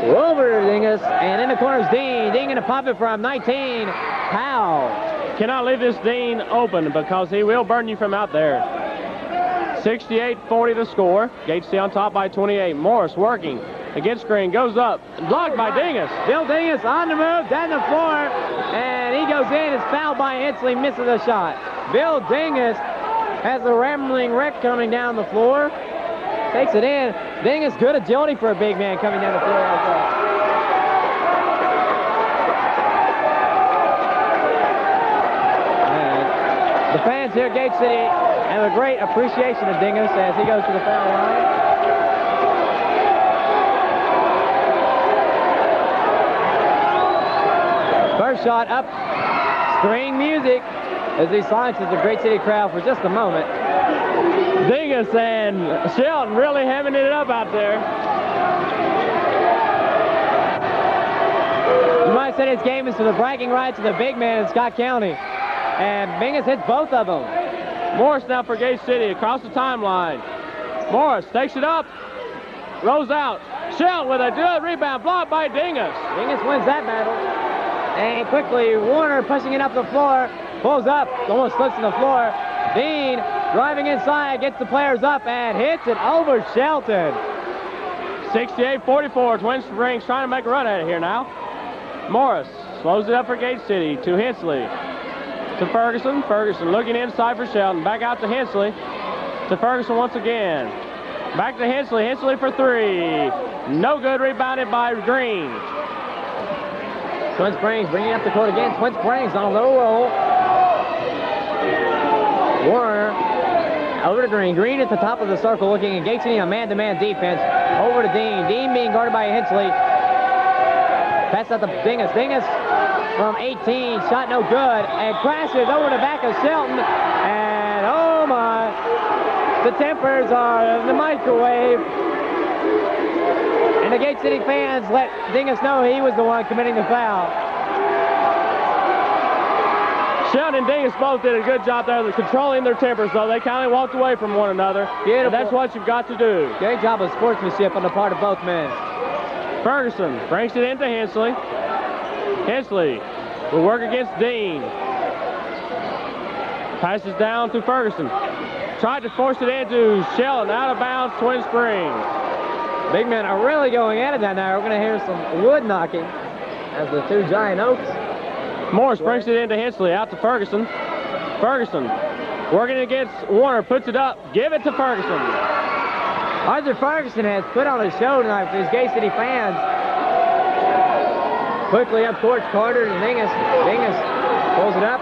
Over to Dingus. And in the corner is Dean. Dean gonna pop it from 19. Powell. Cannot leave this Dean open because he will burn you from out there. 68-40 the score. Gate City on top by 28. Morris working against Green. Goes up. Blocked by Dingus. Bill Dingus on the move. Down the floor. And he goes in. It's fouled by Hensley. Misses the shot. Bill Dingus has a rambling wreck coming down the floor. Takes it in. Dingus, good agility for a big man coming down the floor like that. The fans here at Gate City have a great appreciation of Dingus as he goes to the foul line. First shot up. String music as he silences the Great City crowd for just a moment. Dingus and Shelton really having it up out there. You might say this game is for the bragging rights of the big man in Scott County. And Dingus hits both of them. Morris now for Gate City across the timeline. Morris takes it up. Rolls out. Shelton with a good rebound. Blocked by Dingus. Dingus wins that battle. And quickly, Warner pushing it up the floor. Pulls up. Almost slips on the floor. Dean driving inside. Gets the players up and hits it over Shelton. 68-44. Twin Springs trying to make a run at it here now. Morris slows it up for Gate City to Hensley. To Ferguson. Ferguson looking inside for Shelton. Back out to Hensley. To Ferguson once again. Back to Hensley. Hensley for three. No good. Rebounded by Green. Twin Springs bringing up the court again. Twin Springs on a little roll. Warner over to Green. Green at the top of the circle looking at Gate City on man-to-man defense. Over to Dean. Dean being guarded by Hensley. Pass out to Dingus. Dingus from 18, shot no good, and crashes over the back of Shelton, and oh my, the tempers are in the microwave, and the Gate City fans let Dingus know he was the one committing the foul. Shelton and Dingus both did a good job there of controlling their tempers, though. They kind of walked away from one another. Beautiful. And that's what you've got to do. Great job of sportsmanship on the part of both men. Ferguson brings it into Hensley. Hensley will work against Dean. Passes down to Ferguson. Tried to force it into Shelton. Out of bounds, Twin Springs. Big men are really going at it down there. We're going to hear some wood knocking as the two Giant Oaks. Morris brings it into Hensley. Out to Ferguson. Ferguson working against Warner. Puts it up. Give it to Ferguson. Arthur Ferguson has put on a show tonight for his Gate City fans. Quickly up towards Carter to Dingus. Dingus pulls it up.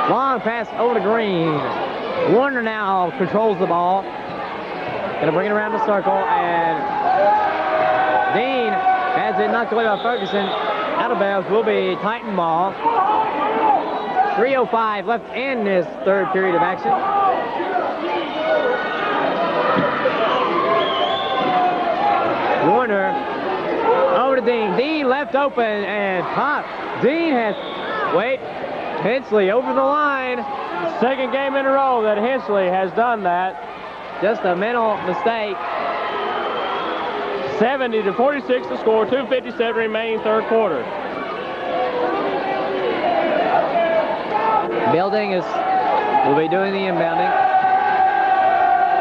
Long pass over to Green. Warner now controls the ball. Gonna bring it around the circle, and Dean has it knocked away by Ferguson. Out of bounds will be Titan ball. 3:05 left in this third period of action. Warner over to Dean. Dean left open and pop. Dean has, wait, Hensley over the line. Second game in a row that Hensley has done that. Just a mental mistake. 70-46 to score. 2:57 remaining third quarter. Building will be doing the inbounding.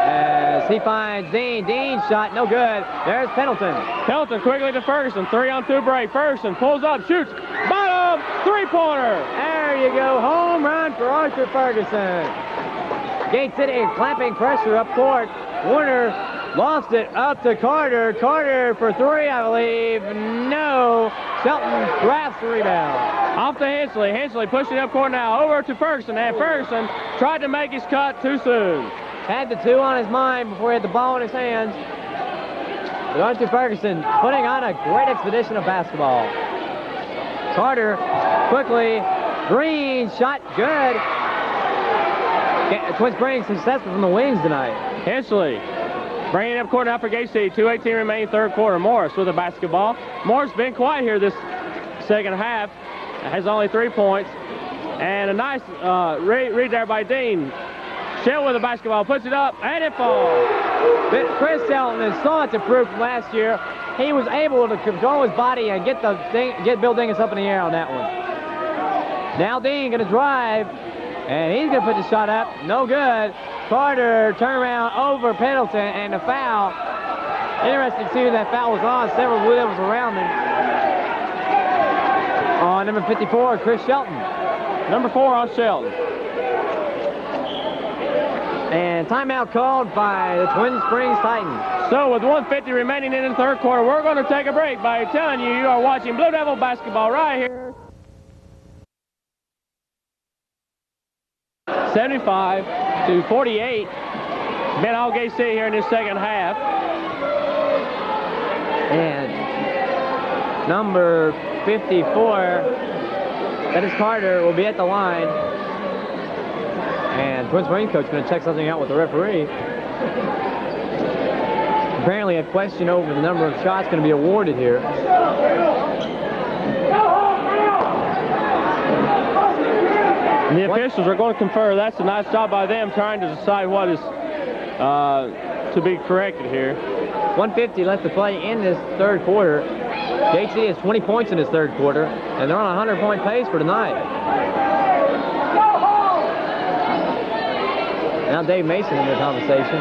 As he finds Dean. Dean shot no good. There's Pendleton. Pendleton quickly to Ferguson. 3-on-2 break. Ferguson pulls up, shoots. Bottom, three-pointer. There you go. Home run for Arthur Ferguson. Gate City clamping pressure up court. Warner lost it up to Carter. Carter for three, I believe. No. Shelton grabs the rebound. Off to Hensley. Hensley pushing up court now. Over to Ferguson. And Ferguson tried to make his cut too soon. Had the two on his mind before he had the ball in his hands. But Arthur Ferguson putting on a great expedition of basketball. Carter quickly. Green shot good. Twin Springs successful from the wings tonight. Hensley bringing it up court now for Gate City. 2:18 remaining third quarter. Morris with the basketball. Morris been quiet here this second half. has only 3 points. And a nice read there by Dean. Shelton with the basketball, puts it up, and it falls. Chris Shelton is so much improved from last year. He was able to control his body and get Bill Dingus up in the air on that one. Now Dean going to drive, and he's going to put the shot up. No good. Carter turn around over Pendleton, and the foul. Interesting to see who that foul was on. Several Blue Devils around him. On number 54, Chris Shelton. Number 4 on Shelton. And timeout called by the Twin Springs Titans. So with 1:50 remaining in the third quarter, we're going to take a break by telling you you are watching Blue Devil basketball right here. 75-48. Ben Allgate City here in this second half. And number 54, that is Carter, will be at the line. And Twin Springs coach going to check something out with the referee. Apparently a question over the number of shots going to be awarded here. And the officials are going to confer. That's a nice job by them trying to decide what is to be corrected here. 1:50 left to play in this third quarter. JC has 20 points in this third quarter, and they're on a 100-point pace for tonight. Now Dave Mason in the conversation.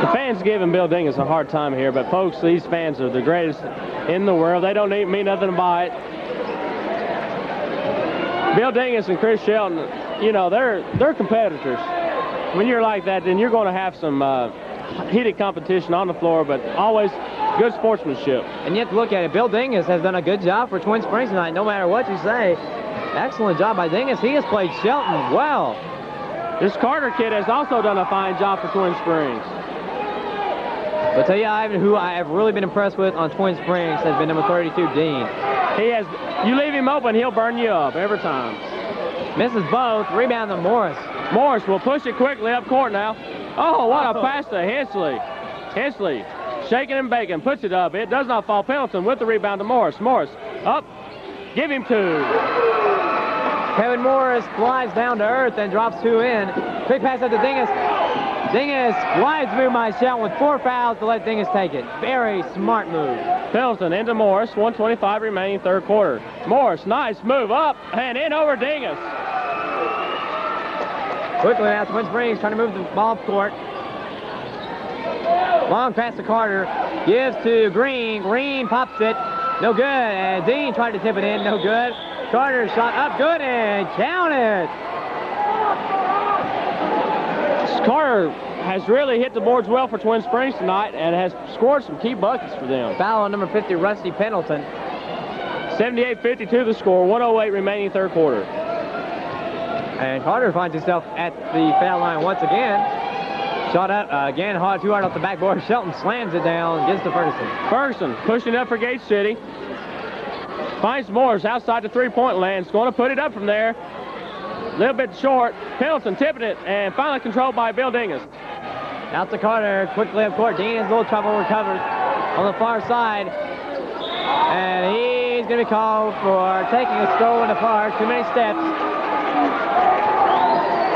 The fans giving Bill Dingus a hard time here, but folks, these fans are the greatest in the world. They don't mean nothing by it. Bill Dingus and Chris Shelton, you know, they're competitors. When you're like that, then you're going to have some heated competition on the floor, but always good sportsmanship. And you have to look at it. Bill Dingus has done a good job for Twin Springs tonight, no matter what you say. Excellent job by Dingus. He has played Shelton well. This Carter kid has also done a fine job for Twin Springs. But tell you, Ivan, who I have really been impressed with on Twin Springs has been number 32, Dean. He has, you leave him open, he'll burn you up every time. Misses both. Rebound to Morris. Morris will push it quickly up court now. Oh, what a pass to Hensley. Hensley, shaking and baking, puts it up. It does not fall. Pendleton with the rebound to Morris. Morris up, give him 2. Kevin Morris flies down to earth and drops 2 in. Quick pass up to Dingus. Dingus glides through my shot with 4 fouls to let Dingus take it. Very smart move. Pendleton into Morris, 1:25 remaining third quarter. Morris, nice move up and in over Dingus. Quickly now, Twin Springs trying to move the ball up court. Long pass to Carter. Gives to Green. Green pops it. No good. And Dean tried to tip it in. No good. Carter shot up good and counted. Carter has really hit the boards well for Twin Springs tonight and has scored some key buckets for them. Foul on number 50, Rusty Pendleton. 78-52 the score, 1:08 remaining third quarter. And Carter finds himself at the foul line once again. Shot up again, too hard off the backboard. Shelton slams it down, gets to Ferguson. Ferguson pushing up for Gate City. Finds Morris outside the three-point land. He's going to put it up from there. A little bit short. Pendleton tipping it, and finally controlled by Bill Dingus. Out to Carter, quickly up court. Dean has a little trouble recovered on the far side. And he's going to be called for taking a stroll in the park. Too many steps.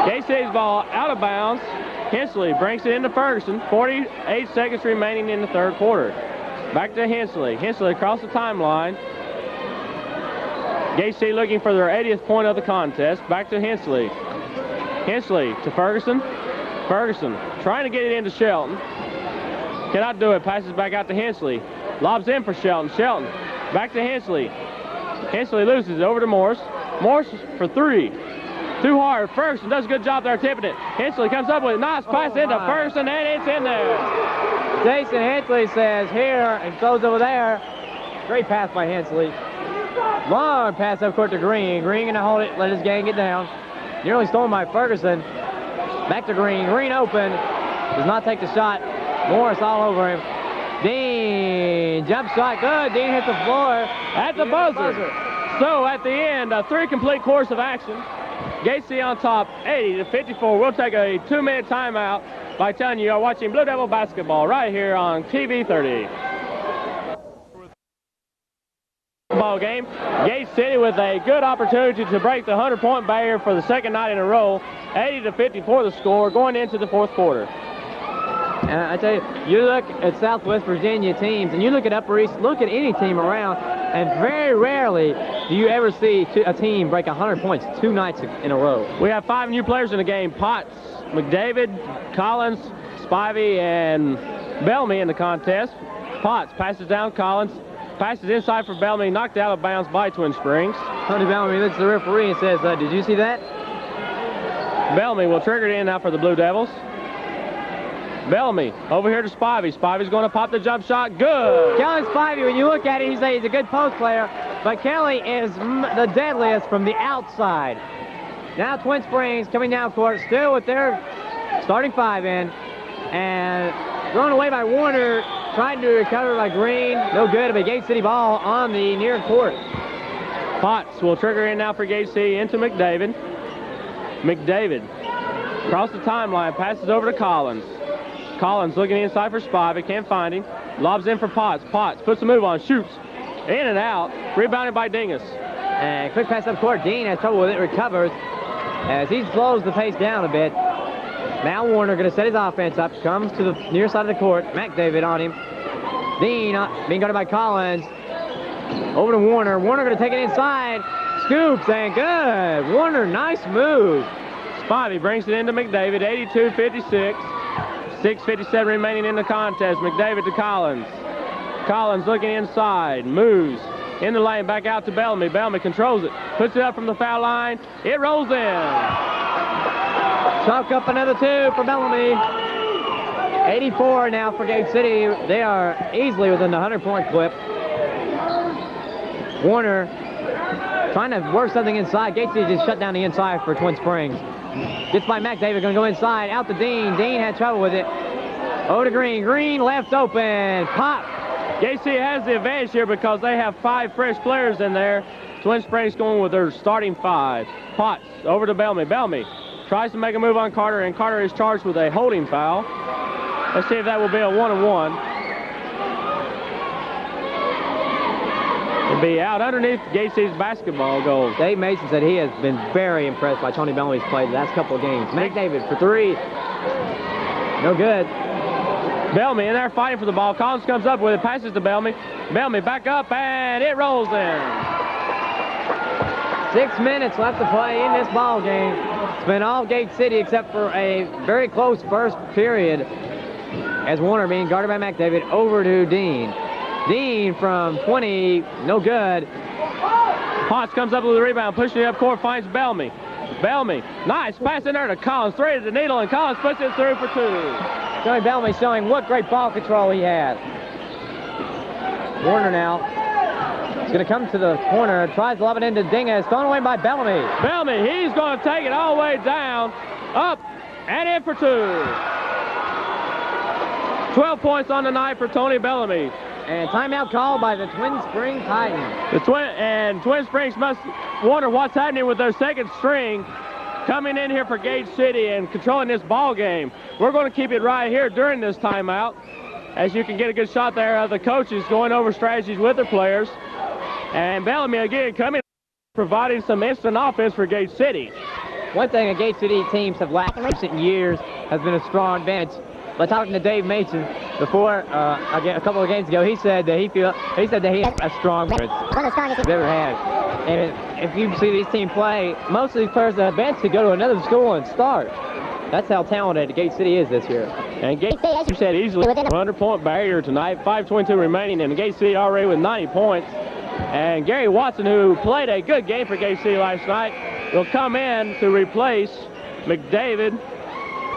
K-City's ball out of bounds. Hensley brings it into Ferguson. 48 seconds remaining in the third quarter. Back to Hensley. Hensley across the timeline. Gate City looking for their 80th point of the contest. Back to Hensley. Hensley to Ferguson. Ferguson trying to get it into Shelton. Cannot do it. Passes back out to Hensley. Lobs in for Shelton. Shelton back to Hensley. Hensley loses it over to Morris. Morris for 3. Too hard. Ferguson does a good job there tipping it. Hensley comes up with a nice pass into Ferguson, and it's in there. Jason Hensley says here and goes over there. Great pass by Hensley. Long pass up court to Green. Green gonna hold it, let his gang get down. Nearly stolen by Ferguson. Back to Green. Green open. Does not take the shot. Morris all over him. Dean, jump shot, good. Dean hits the floor at the buzzer. So at the end, a 3 complete course of action. Gate City on top, 80-54. We'll take a 2-minute timeout by telling you are watching Blue Devil basketball right here on TV 30. ball game. Gate City with a good opportunity to break the 100-point barrier for the second night in a row. 80-54 the score going into the fourth quarter. And I tell you, you look at Southwest Virginia teams, and you look at Upper East, look at any team around, and very rarely do you ever see a team break 100 points 2 nights in a row. We have 5 new players in the game. Potts, McDavid, Collins, Spivey, and Bellamy in the contest. Potts passes down Collins, passes inside for Bellamy, knocked out of bounds by Twin Springs. Tony Bellamy looks at the referee and says, did you see that? Bellamy will trigger it in now for the Blue Devils. Bellamy over here to Spivey. Spivey's going to pop the jump shot. Good. Kelly Spivey, when you look at it, you say he's a good post player, but Kelly is the deadliest from the outside. Now Twin Springs coming down court, still with their starting 5 in, and thrown away by Warner, trying to recover by Green. No good. A Gate City ball on the near court. Potts will trigger in now for Gate City into McDavid. McDavid across the timeline, passes over to Collins. Collins looking inside for Spivey, can't find him. Lobs in for Potts. Potts puts a move on, shoots. In and out. Rebounded by Dingus. And quick pass up court. Dean has trouble with it, recovers as he slows the pace down a bit. Now Warner going to set his offense up. Comes to the near side of the court. McDavid on him. Dean being guarded by Collins. Over to Warner. Warner going to take it inside. Scoops and good. Warner, nice move. Spivey brings it into McDavid. 82-56. 6:57 remaining in the contest. McDavid to Collins. Collins looking inside. Moves in the lane. Back out to Bellamy. Bellamy controls it. Puts it up from the foul line. It rolls in. Chalk up another 2 for Bellamy. 84 now for Gate City. They are easily within the 100-point clip. Warner trying to work something inside. Gate City just shut down the inside for Twin Springs. Gets by McDavid, going to go inside, out to Dean. Dean had trouble with it. Over to Green. Green left open. Pop. Gate City has the advantage here because they have 5 fresh players in there. Twin Springs going with their starting 5. Potts over to Bellamy. Bellamy tries to make a move on Carter, and Carter is charged with a holding foul. Let's see if that will be a 1-on-1. It'll be out underneath Gate City's basketball goal. Dave Mason said he has been very impressed by Tony Bellamy's play the last couple of games. McDavid for 3. No good. Bellamy in there fighting for the ball. Collins comes up with it, passes to Bellamy. Bellamy back up, and it rolls in. 6 minutes left to play in this ball game. It's been all Gate City except for a very close first period as Warner being guarded by McDavid over to Dean. Dean from 20, no good. Potts comes up with the rebound, pushing it up court, finds Bellamy. Bellamy, nice pass in there to Collins, threaded the needle, and Collins puts it through for 2. Tony Bellamy showing what great ball control he has. Warner now. He's going to come to the corner, tries to lob it into Dingus, thrown away by Bellamy. Bellamy, he's going to take it all the way down, up, and in for 2. 12 points on the night for Tony Bellamy. And timeout called by the Twin Springs Titans. Twin Springs must wonder what's happening with their second string coming in here for Gate City and controlling this ball game. We're going to keep it right here during this timeout, as you can get a good shot there of the coaches going over strategies with their players. And Bellamy again coming, providing some instant offense for Gate City. One thing that Gate City teams have lacked in recent years has been a strong bench. But talking to Dave Mason before, a couple of games ago, he said that he has a strong bench. One of the strongest he's ever had. And if you see these teams play, most of these players on the bench could go to another school and start. That's how talented Gate City is this year. And Gate City, as you said, easily 100-point barrier tonight. 5:22 remaining, and Gate City already with 90 points. And Gary Watson, who played a good game for Gate City last night, will come in to replace McDavid.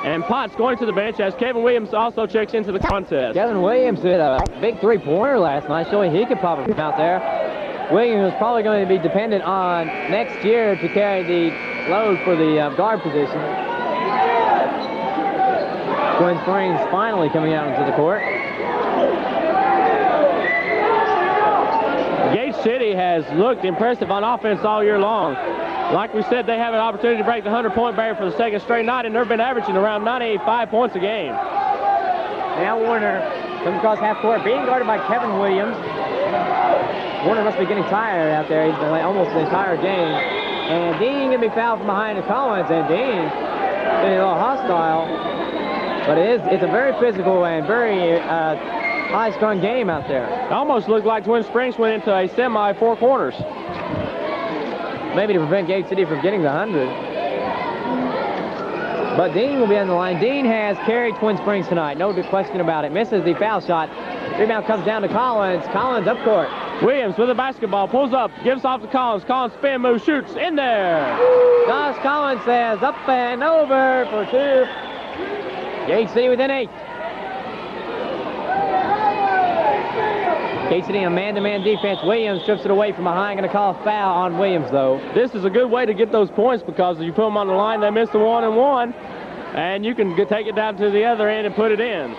And Potts going to the bench as Kevin Williams also checks into the contest. Kevin Williams hit a big 3-pointer last night, showing he could probably come out there. Williams is probably going to be dependent on next year to carry the load for the guard position. Twin Springs finally coming out into the court. Gate City has looked impressive on offense all year long. Like we said, they have an opportunity to break the 100-point barrier for the second straight night, and they've been averaging around 95 points a game. Now Warner comes across half court, being guarded by Kevin Williams. Warner must be getting tired out there. He's been like almost the entire game. And Dean going to be fouled from behind the Collins, and Dean getting a little hostile. But it's a very physical and very high-strung game out there. It almost looked like Twin Springs went into a semi 4 corners. Maybe to prevent Gate City from getting the 100. But Dean will be on the line. Dean has carried Twin Springs tonight. No question about it. Misses the foul shot. Rebound comes down to Collins. Collins up court. Williams with the basketball, pulls up, gives off to Collins. Collins spin move, shoots, in there. Josh Collins says up and over for 2. Gate City within 8. Gate City on man-to-man defense. Williams strips it away from behind. Going to call a foul on Williams, though. This is a good way to get those points because if you put them on the line, they miss the 1-and-1, and you can take it down to the other end and put it in.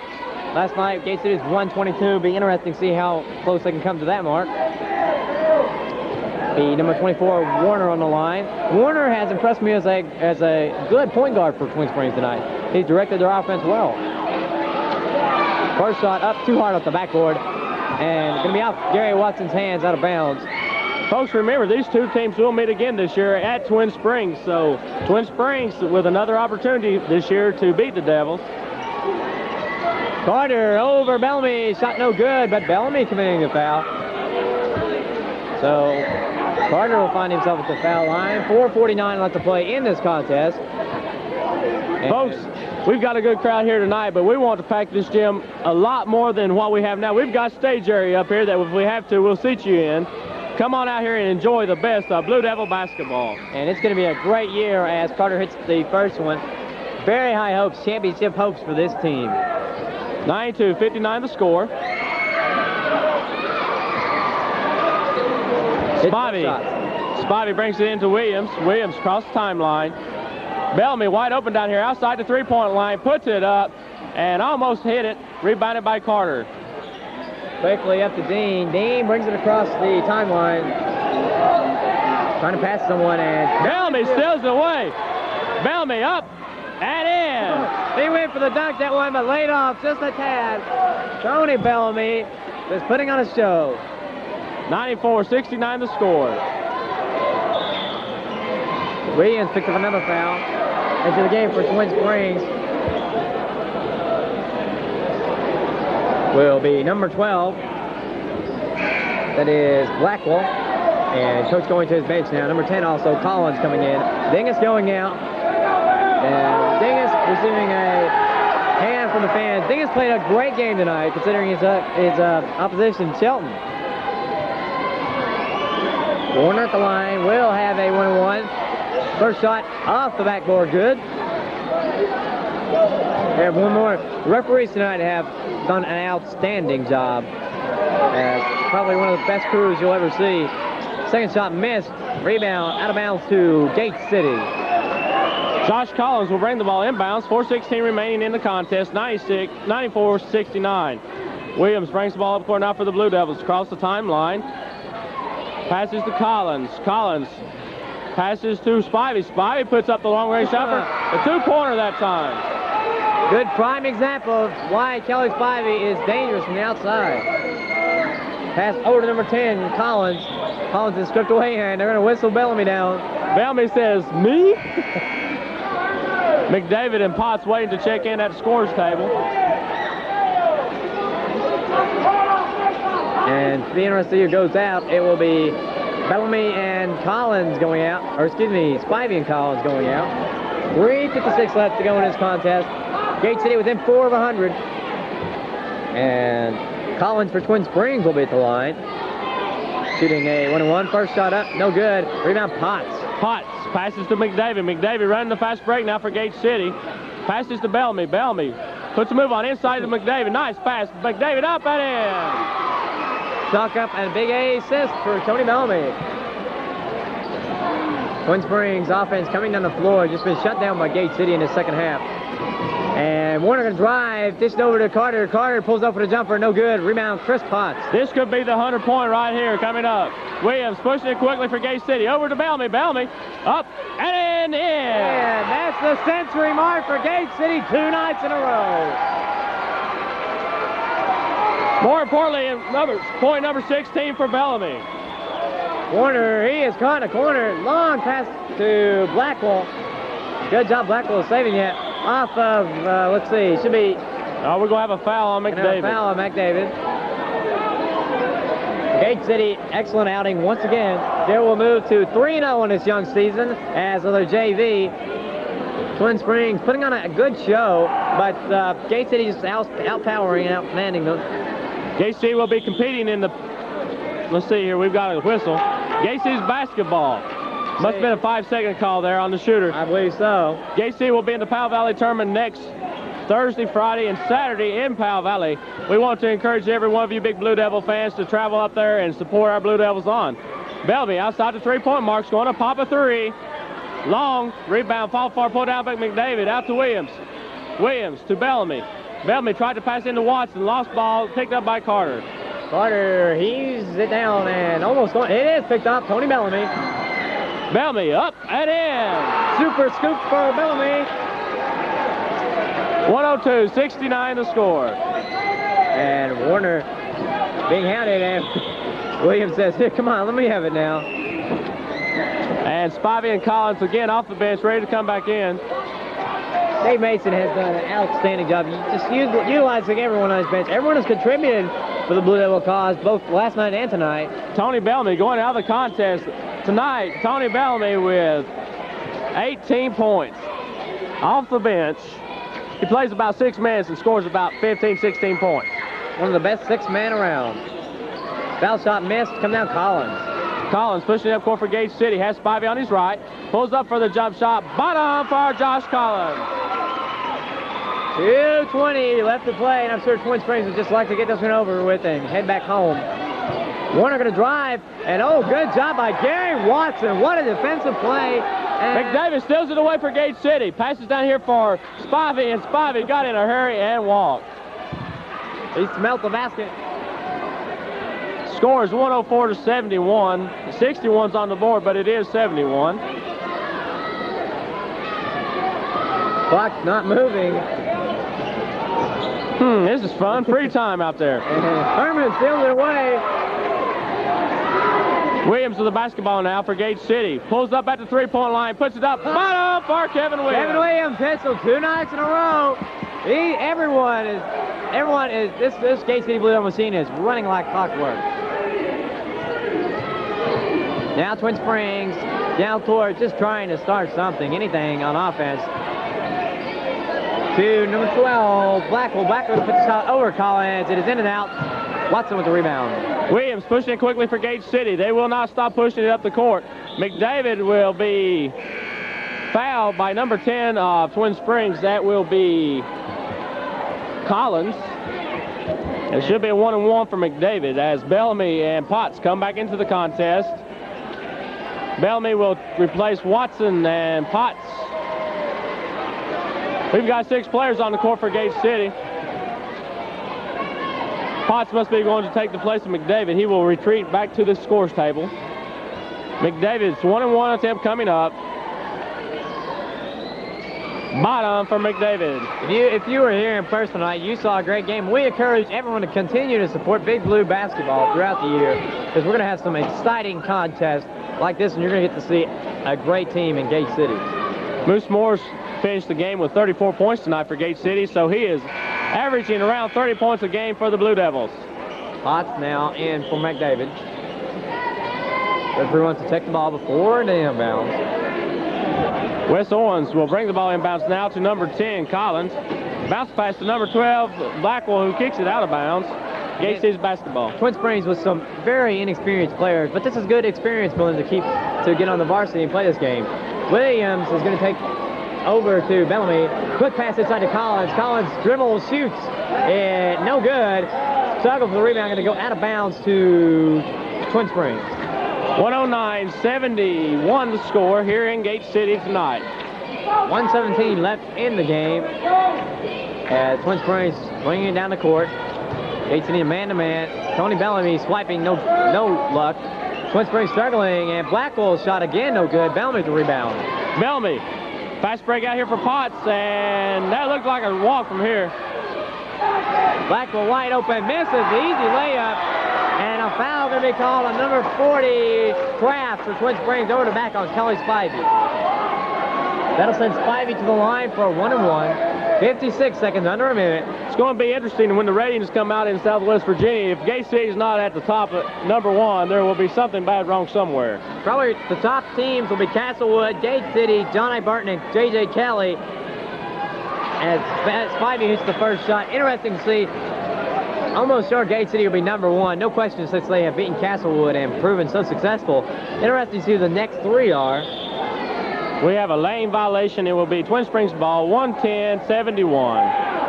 Last night, Gate City's 122. Be interesting to see how close they can come to that mark. The number 24, Warner, on the line. Warner has impressed me as a good point guard for Twin Springs tonight. He's directed their offense well. First shot up too hard off the backboard, and going to be off Gary Watson's hands, out of bounds. Folks, remember, these two teams will meet again this year at Twin Springs. So Twin Springs with another opportunity this year to beat the Devils. Carter over Bellamy. Shot no good, but Bellamy committing the foul. So Carter will find himself at the foul line. 4:49 left to play in this contest. Folks, we've got a good crowd here tonight, but we want to pack this gym a lot more than what we have now. We've got stage area up here that if we have to, we'll seat you in. Come on out here and enjoy the best of Blue Devil basketball. And it's going to be a great year as Carter hits the first one. Very high hopes, championship hopes for this team. 92-59 the score. Spivey brings it into Williams. Williams across the timeline. Bellamy wide open down here outside the three-point line. Puts it up and almost hit it. Rebounded by Carter. Quickly up to Dean. Dean brings it across the timeline. Trying to pass someone, and Bellamy steals it away. Bellamy up and in. He went for the dunk that one, but laid off just a tad. Tony Bellamy is putting on a show. 94-69 the score. Williams picked up another foul into the game for Twin Springs. Will be number 12. That is Blackwell. And coach going to his bench now. Number 10 also, Collins coming in. Dingus going out. And Dingus receiving a hand from the fans. Dingus played a great game tonight considering his opposition, Shelton. Warner at the line will have a 1-1. First shot off the backboard, good. We have one more. Referees tonight have done an outstanding job. Probably one of the best crews you'll ever see. Second shot missed. Rebound out of bounds to Gate City. Josh Collins will bring the ball inbounds. 4:16 remaining in the contest. 94-69. Williams brings the ball up court now for the Blue Devils. Across the timeline. Passes to Collins. Collins passes to Spivey. Spivey puts up the long-range shot for the two-pointer that time. Good prime example of why Kelly Spivey is dangerous from the outside. Pass over to number 10, Collins. Collins is stripped away, and they're going to whistle Bellamy down. Bellamy says, me? McDavid and Potts waiting to check in at the scorer's table. And to be interested who goes out, it will be Bellamy and Collins going out. Or excuse me, Spivey and Collins going out. 3:56 left to go in this contest. Gate City within 4 of 100. And Collins for Twin Springs will be at the line. Shooting a 1-1. First shot up, no good. Rebound Potts. Potts passes to McDavid. McDavid running the fast break now for Gate City. Passes to Bellamy. Bellamy puts a move on inside to McDavid. Nice pass. McDavid up and in. Stock up and a big assist for Tony Bellamy. Twin Springs offense coming down the floor. Just been shut down by Gate City in the second half. And Warner going to drive, dish it over to Carter. Carter pulls up for the jumper, no good. Rebound, Chris Potts. This could be the 100-point right here coming up. Williams pushing it quickly for Gate City. Over to Bellamy. Bellamy up and in. And that's the century mark for Gate City 2 nights in a row. More importantly, point number 16 for Bellamy. Warner, he is caught in a corner. Long pass to Blackwell. Good job, Blackwell, saving it off of, let's see, should be... Oh, we're going to have a foul on McDavid. A foul on McDavid. Gate City, excellent outing once again. They will move to 3-0 in this young season as their JV. Twin Springs putting on a good show, but Gate City just outpowering and outstanding them. Gate City will be competing in the... Let's see here, we've got a whistle. Gate City's basketball. Must have been a 5-second call there on the shooter. I believe so. Gate City will be in the Powell Valley tournament next Thursday, Friday, and Saturday in Powell Valley. We want to encourage every one of you big Blue Devil fans to travel up there and support our Blue Devils on. Bellamy outside the three-point mark, going to pop a three. Long rebound, fall far, pulled down by McDavid, out to Williams. Williams to Bellamy. Bellamy tried to pass into Watson, lost ball, picked up by Carter. Carter heaves it down and almost going. It is picked up. Tony Bellamy. Bellamy up and in. Super scoop for Bellamy. 102-69 the score. And Warner being hounded, and Williams says, here, come on, let me have it now. And Spivey and Collins again off the bench, ready to come back in. Dave Mason has done an outstanding job just utilizing everyone on his bench. Everyone has contributed for the Blue Devil cause, both last night and tonight. Tony Bellamy going out of the contest tonight. Tony Bellamy with 18 points off the bench. He plays about 6 minutes and scores about 15, 16 points. One of the best 6 men around. Foul shot missed. Come down Collins. Collins pushing up court for Gate City. Has Spivey on his right. Pulls up for the jump shot. Bottom for Josh Collins. 2:20 left to play, and I'm sure Twin Springs would just like to get this one over with and head back home. Warner going to drive, and oh, good job by Gary Watson. What a defensive play. And McDavid steals it away for Gate City. Passes down here for Spivey, and Spivey got in a hurry and walked. He smelt the basket. Scores 104-71. 61's on the board, but it is 71. Clock's not moving. This is fun. Free time out there. Herman steals it away. Williams with the basketball now for Gate City. Pulls up at the three-point line, puts it up, bottom for Kevin Williams. Kevin Williams hits him 2 nights in a row. Everyone is, this Gate City Blue Devil machine is running like clockwork. Now Twin Springs down towards just trying to start something, anything on offense. To number 12, Blackwell. Blackwell puts the shot over Collins. It is in and out. Watson with the rebound. Williams pushing it quickly for Gate City. They will not stop pushing it up the court. McDavid will be fouled by number 10 of Twin Springs. That will be Collins. It should be a 1-and-1 for McDavid as Bellamy and Potts come back into the contest. Bellamy will replace Watson and Potts. We've got 6 players on the court for Gate City. Potts must be going to take the place of McDavid. He will retreat back to the scores table. McDavid's 1-and-1 attempt coming up. Bottom for McDavid. If you were here in person tonight, you saw a great game. We encourage everyone to continue to support Big Blue basketball throughout the year because we're going to have some exciting contests like this, and you're going to get to see a great team in Gate City. Moose Morris finished the game with 34 points tonight for Gate City, so he is averaging around 30 points a game for the Blue Devils. Potts now in for McDavid. Referee wants to take the ball before the inbounds. Wes Owens will bring the ball inbounds now to number 10, Collins. Bounce pass to number 12, Blackwell, who kicks it out of bounds. Gate City's basketball. Twin Springs with some very inexperienced players, but this is good experience for them to get on the varsity and play this game. Williams is going to take over to Bellamy. Quick pass inside to Collins. Collins dribbles, shoots, and no good. Struggle for the rebound, going to go out of bounds to Twin Springs. 109-71 the score here in Gate City tonight. 1:17 left in the game. As Twin Springs bringing it down the court. Gate City man-to-man. Tony Bellamy swiping, no luck. Twin Springs struggling, and Blackwell's shot again, no good. Bellamy the rebound. Bellamy, fast break out here for Potts, and that looked like a walk from here. Blackwell wide open, misses the easy layup, and a foul going to be called on number 40, Kraft, for Twin Springs, over to back on Kelly Spivey. That'll send Spivey to the line for a 1-and-1. 56 seconds, under a minute. It's going to be interesting when the ratings come out in Southwest Virginia. If Gate City's not at the top of number 1, there will be something bad wrong somewhere. Probably the top teams will be Castlewood, Gate City, John I. Barton, and J.J. Kelly. As Spivey hits the first shot. Interesting to see. Almost sure Gate City will be number 1. No question, since they have beaten Castlewood and proven so successful. Interesting to see who the next 3 are. We have a lane violation. It will be Twin Springs ball, 110-71.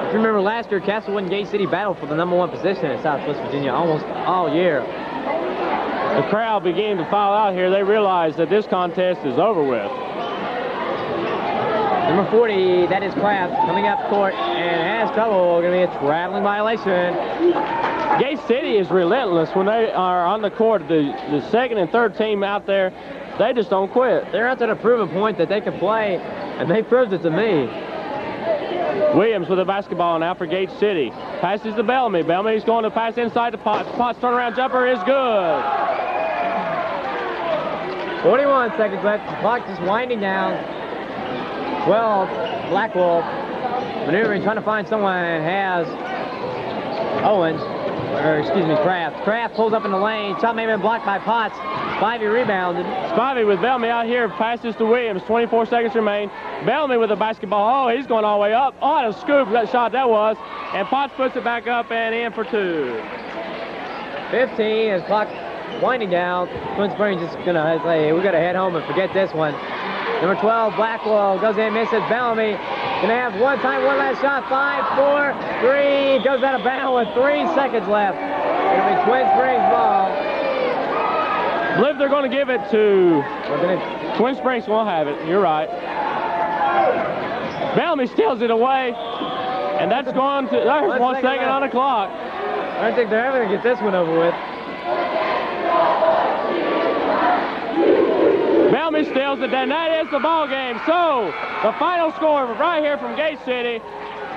If you remember last year, Castlewood and Gate City battled for the number 1 position in Southwest Virginia almost all year. The crowd beginning to file out here. They realize that this contest is over with. Number 40, that is Kraft, coming up court and has trouble. Going to be a traveling violation. Gate City is relentless when they are on the court. The second and third team out there, they just don't quit. They're out there to prove a point that they can play, and they proved it to me. Williams with the basketball now for Gate City. Passes to Bellamy. Bellamy's going to pass inside to Potts. Potts' turnaround jumper is good. 41 seconds left. The clock just winding down. 12, Blackwell maneuvering, trying to find someone, and has Kraft. Kraft pulls up in the lane. Shot may have been blocked by Potts. Spivey rebounded. Spivey with Bellamy out here. Passes to Williams. 24 seconds remain. Bellamy with the basketball. Oh, he's going all the way up. Oh, what a scoop that shot that was. And Potts puts it back up and in for 2. 15 as clock winding down. Twin Springs just going to say, we got to head home and forget this one. Number 12, Blackwell goes in, misses. Bellamy going to have one last shot. 5, 4, 3. Goes out of bounds with 3 seconds left. It'll be Twin Springs ball. I believe they're going to give it to Twin Springs. Won't have it. You're right. Bellamy steals it away, and that's going to. There's 1 second on the clock. I don't think they're ever going to get this one over with. Bellamy steals it, and that is the ball game. So the final score right here from Gate City.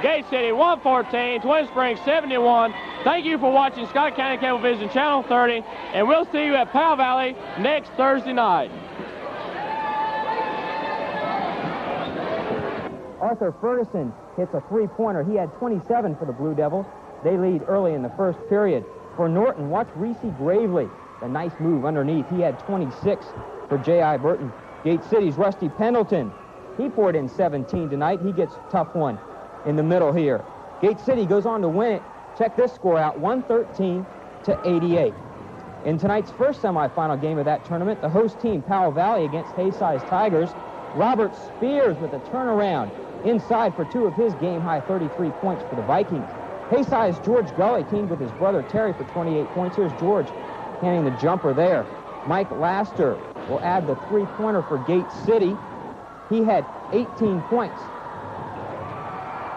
Gate City 114, Twin Springs 71. Thank you for watching Scott County Cablevision Channel 30, and we'll see you at Powell Valley next Thursday night. Arthur Ferguson hits a three-pointer. He had 27 for the Blue Devils. They lead early in the first period. For Norton, watch Reese Gravely. A nice move underneath. He had 26 for J.I. Burton. Gate City's Rusty Pendleton. He poured in 17 tonight. He gets a tough one in the middle here. Gate City goes on to win it. Check this score out, 113-88. In tonight's first semifinal game of that tournament, the host team, Powell Valley, against Hayside's Tigers. Robert Spears with a turnaround inside for 2 of his game-high 33 points for the Vikings. Hayside's George Gully came with his brother Terry for 28 points. Here's George handing the jumper there. Mike Laster will add the three-pointer for Gate City. He had 18 points.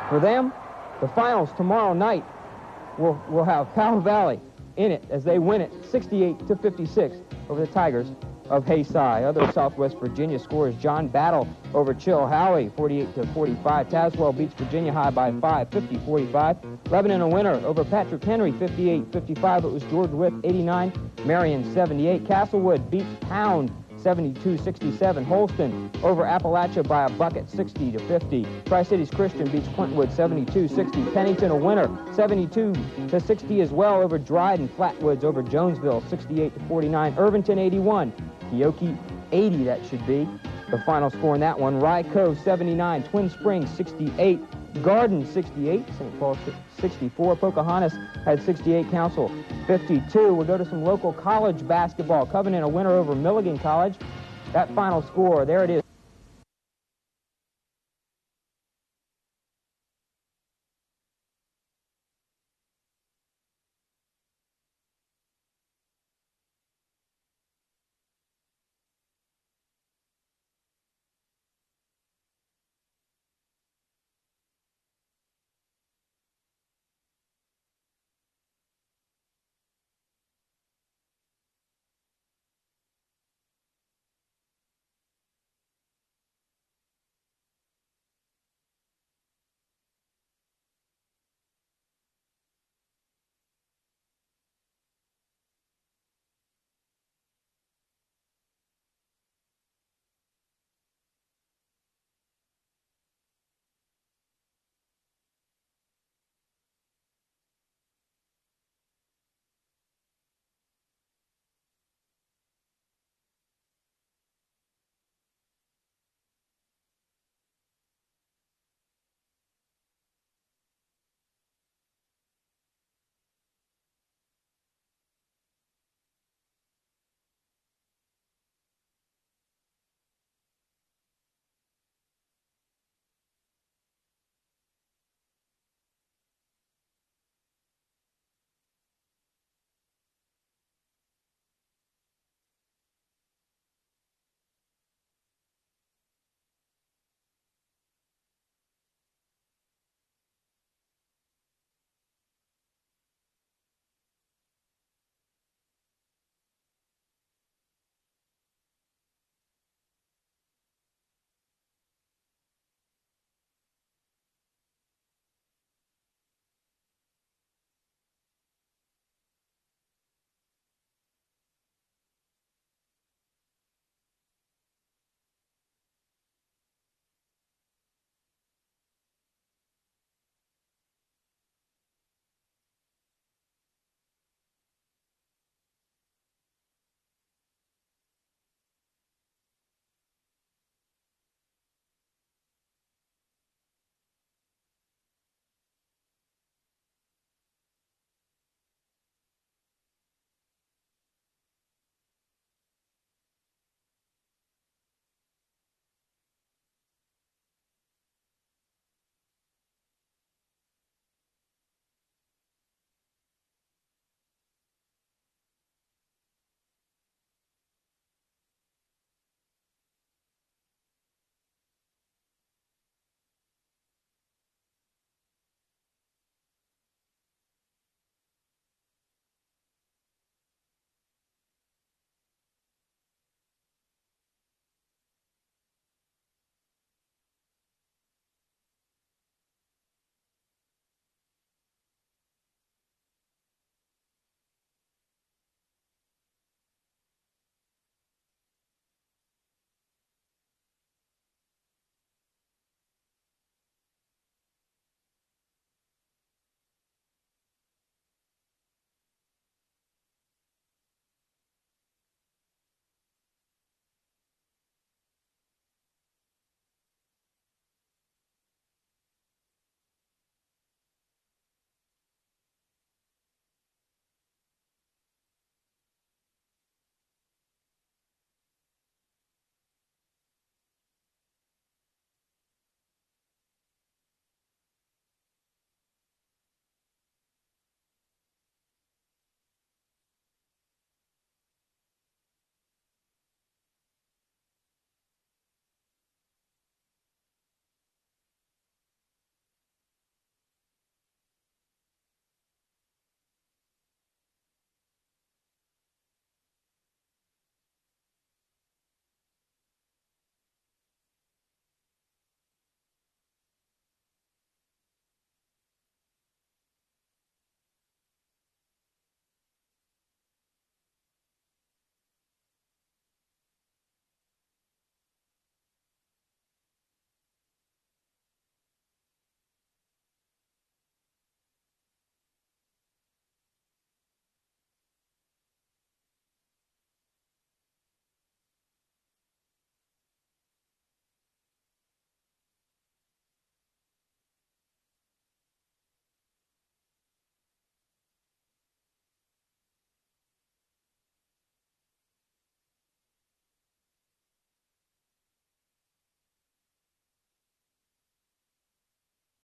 For them, the finals tomorrow night will have Powell Valley in it as they win it 68-56 over the Tigers of Hayside. Other Southwest Virginia scores: John Battle over Chilhowie 48-45. Tazewell beats Virginia High by 5, 50-45. Lebanon a winner over Patrick Henry 58-55. It was George Wythe 89, Marion 78. Castlewood beats Pound 72-67. Holston over Appalachia by a bucket 60-50. Tri-Cities Christian beats Quintwood 72-60. Pennington a winner 72-60 as well over Dryden. Flatwoods over Jonesville 68-49. Irvington 81. Keoki 80, that should be the final score in that one. Rye Cove 79. Twin Springs 68. Garden 68. St. Paul 64. Pocahontas had 68. Council 52. We'll go to some local college basketball. Covenant a winner over Milligan College. That final score, there it is.